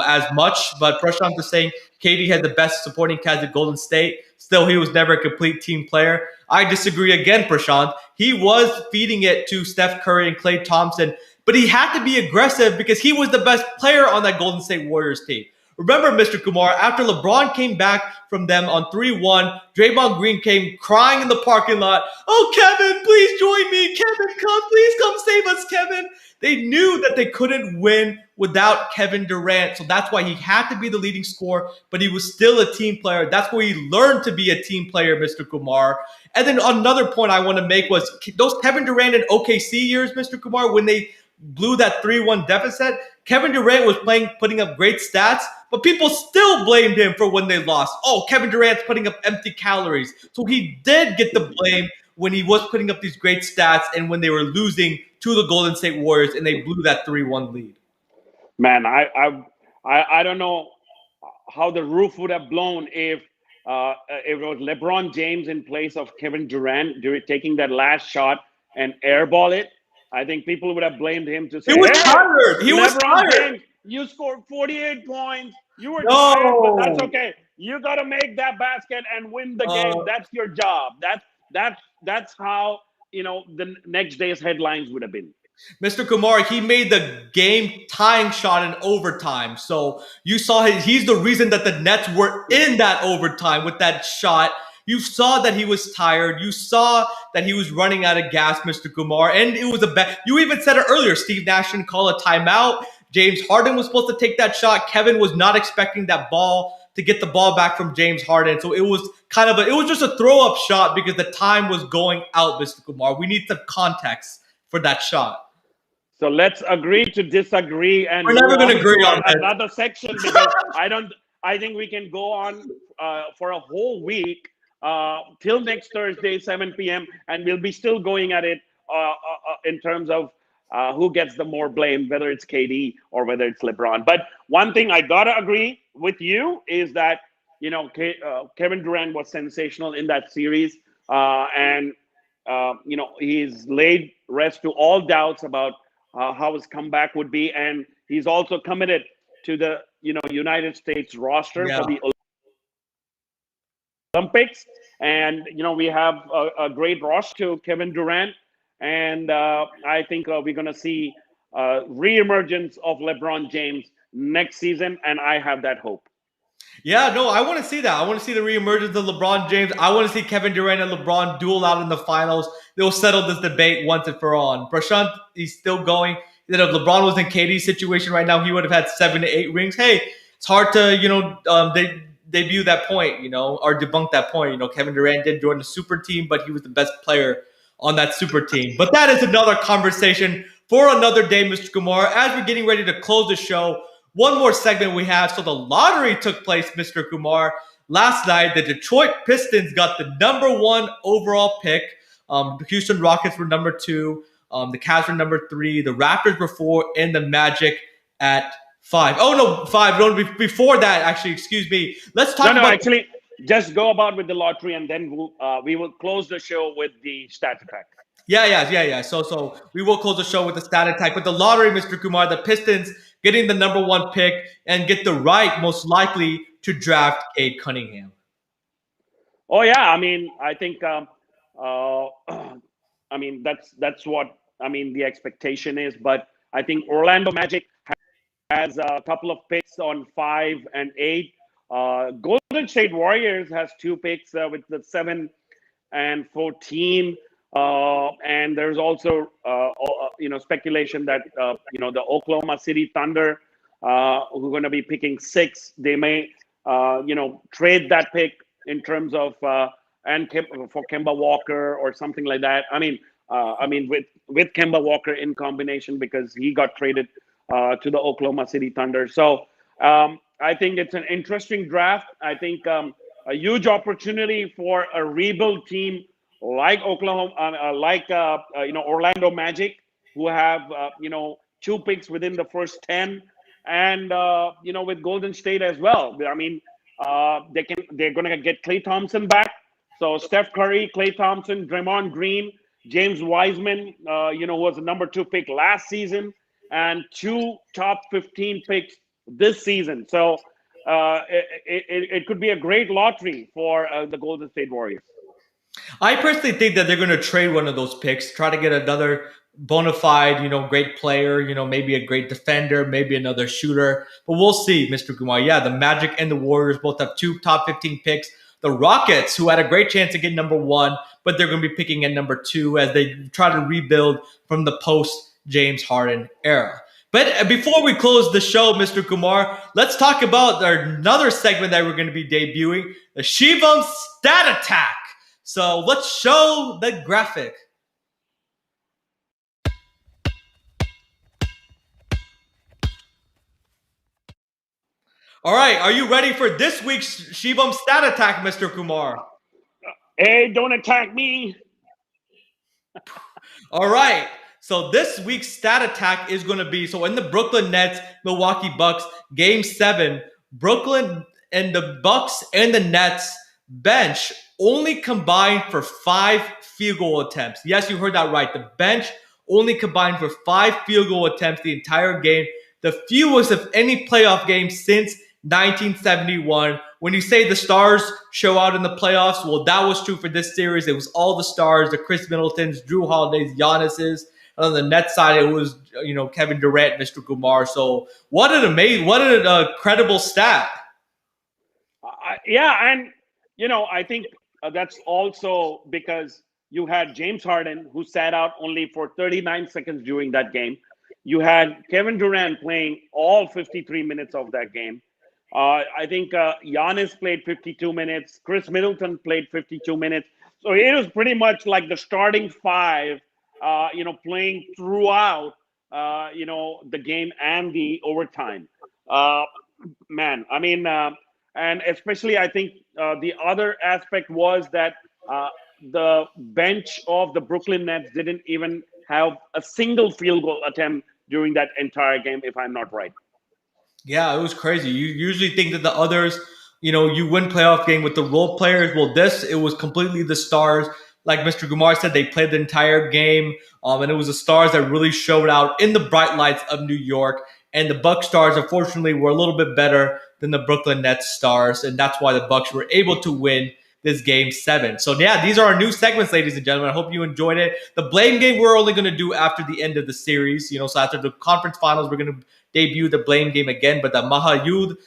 as much. But Prashant is saying KD had the best supporting cast at Golden State. Still, he was never a complete team player. I disagree again, Prashant. He was feeding it to Steph Curry and Klay Thompson, but he had to be aggressive because he was the best player on that Golden State Warriors team. Remember, Mr. Kumar, after LeBron came back from them on 3-1, Draymond Green came crying in the parking lot. Oh, Kevin, please join me. Kevin, please come save us, Kevin. They knew that they couldn't win without Kevin Durant. So that's why he had to be the leading scorer, but he was still a team player. That's where he learned to be a team player, Mr. Kumar. And then another point I want to make was those Kevin Durant and OKC years, Mr. Kumar, when they blew that 3-1 deficit, Kevin Durant was putting up great stats, but people still blamed him for when they lost. Oh, Kevin Durant's putting up empty calories. So he did get the blame when he was putting up these great stats and when they were losing to the Golden State Warriors and they blew that 3-1 lead. Man, I don't know how the roof would have blown if it was LeBron James in place of Kevin Durant taking that last shot and airball it. I think people would have blamed him to say, He was "Hey, tired. He was LeBron tired. James, you scored 48 points. You were tired, but that's No. okay. You got to make that basket and win the Uh, game. That's your job. That's how the next day's headlines would have been." Mr. Kumar, he made the game tying shot in overtime. So you saw he's the reason that the Nets were in that overtime with that shot. You saw that he was tired. You saw that he was running out of gas, Mr. Kumar. And it was a bet. You even said it earlier. Steve Nash didn't call a timeout. James Harden was supposed to take that shot. Kevin was not expecting that ball to get the ball back from James Harden. So it was it was just a throw up shot because the time was going out, Mr. Kumar. We need some context for that shot. So let's agree to disagree and We're move never going on to agree to on that. another section because I don't. I think we can go on for a whole week till next Thursday, 7 p.m., and we'll be still going at it in terms of who gets the more blame, whether it's KD or whether it's LeBron. But one thing I gotta agree with you is that Kevin Durant was sensational in that series, and he's laid rest to all doubts about how his comeback would be, and he's also committed to the United States roster Yeah. for the Olympics. And we have a great roster to Kevin Durant, and I think we're going to see reemergence of LeBron James next season, and I have that hope. Yeah, no, I want to see that. I want to see the reemergence of LeBron James. I want to see Kevin Durant and LeBron duel out in the finals. They'll settle this debate once and for all. And Prashant, he's still going. That if LeBron was in KD's situation right now, he would have had 7 to 8 rings. Hey, it's hard to debut that point, or debunk that point. Kevin Durant did join the super team, but he was the best player on that super team. But that is another conversation for another day, Mr. Kumar. As we're getting ready to close the show, one more segment we have. So the lottery took place, Mr. Kumar. Last night, the Detroit Pistons got the #1 overall pick. The Houston Rockets were #2. The Cavs were #3. The Raptors were 4, and the Magic at 5. Oh no, 5. No, before that, actually, excuse me. Let's talk about. Actually, just go about with the lottery, and then we will close the show with the stat attack. Yeah. So we will close the show with the stat attack. But the lottery, Mr. Kumar, the Pistons getting the #1 pick and get the right, most likely, to draft Cade Cunningham. Oh yeah, I mean, I think, that's what the expectation is. But I think Orlando Magic has a couple of picks on 5 and 8. Golden State Warriors has 2 picks with the 7 and 14. And there's also speculation that the Oklahoma City Thunder, who are going to be picking 6, they may trade that pick in terms of for Kemba Walker or something like that. With Kemba Walker in combination, because he got traded to the Oklahoma City Thunder. So I think it's an interesting draft. I think a huge opportunity for a rebuild team like Orlando Magic, who have 2 picks within the first 10, and with Golden State as well. I mean, they're going to get Klay Thompson back. So Steph Curry, Klay Thompson, Draymond Green, James Wiseman, who was the #2 pick last season, and 2 top 15 picks this season. So it could be a great lottery for the Golden State Warriors. I personally think that they're going to trade one of those picks, try to get another bona fide, great player, maybe a great defender, maybe another shooter. But we'll see, Mr. Kumar. Yeah, the Magic and the Warriors both have 2 top 15 picks. The Rockets, who had a great chance to get #1, but they're going to be picking at #2 as they try to rebuild from the post-James Harden era. But before we close the show, Mr. Kumar, let's talk about another segment that we're going to be debuting, the Shivam Stat Attack. So let's show the graphic. All right, are you ready for this week's Shivam Stat Attack, Mr. Kumar? Hey, don't attack me. All right. So this week's stat attack is going to be, so in the Brooklyn Nets, Milwaukee Bucks, Game 7, Brooklyn and the Bucks and the Nets bench only combined for 5 field goal attempts. Yes, you heard that right. The bench only combined for 5 field goal attempts the entire game. The fewest of any playoff game since 1971. When you say the stars show out in the playoffs, well, that was true for this series. It was all the stars, the Chris Middletons, Drew Holiday's, Giannis's. And on the net side, it was Kevin Durant, Mr. Kumar. So what a credible stat. Yeah, and I think that's also because you had James Harden, who sat out only for 39 seconds during that game. You had Kevin Durant playing all 53 minutes of that game. I think Giannis played 52 minutes. Chris Middleton played 52 minutes. So it was pretty much like the starting five, playing throughout, the game and the overtime. Uh, Man, I mean, and especially I think the other aspect was that the bench of the Brooklyn Nets didn't even have a single field goal attempt during that entire game, if I'm not right. Yeah, it was crazy. You usually think that the others, you win playoff game with the role players. Well, it was completely the stars. Like Mr. Kumar said, they played the entire game, and it was the stars that really showed out in the bright lights of New York. And the Buck stars, unfortunately, were a little bit better than the Brooklyn Nets stars, and that's why the Bucks were able to win this game 7. So yeah, these are our new segments, ladies and gentlemen. I hope you enjoyed it. The blame game we're only going to do after the end of the series. So after the conference finals, we're going to debut the blame game again. But the Mahayud,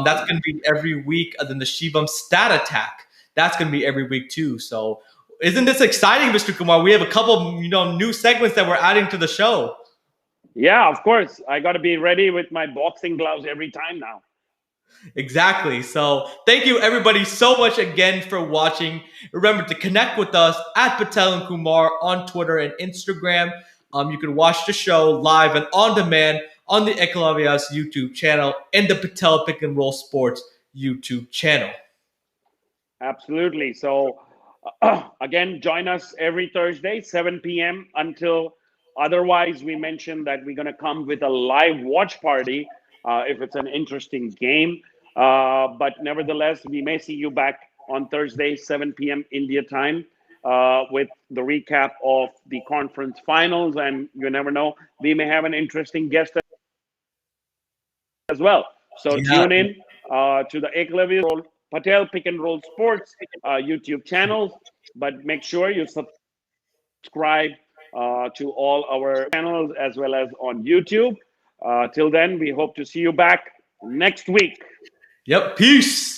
that's going to be every week. And then the Shivam stat attack, that's going to be every week too. So isn't this exciting, Mr. Kumar? We have a couple, new segments that we're adding to the show. Yeah, of course. I got to be ready with my boxing gloves every time now. Exactly. So thank you everybody so much again for watching. Remember to connect with us at Patel and Kumar on Twitter and Instagram. You can watch the show live and on demand on the Ekalavyas YouTube channel and the Patel Pick and Roll Sports YouTube channel. Absolutely. So, again, join us every Thursday, 7 p.m. until otherwise, we mentioned that we're going to come with a live watch party if it's an interesting game. But nevertheless, we may see you back on Thursday, 7 p.m. India time, with the recap of the conference finals. And you never know, we may have an interesting guest as well. So Yeah. tune in to the Eklavya Patel Pick and Roll Sports YouTube channels, but make sure you subscribe to all our channels as well as on YouTube. Till then, we hope to see you back next week. Yep. Peace.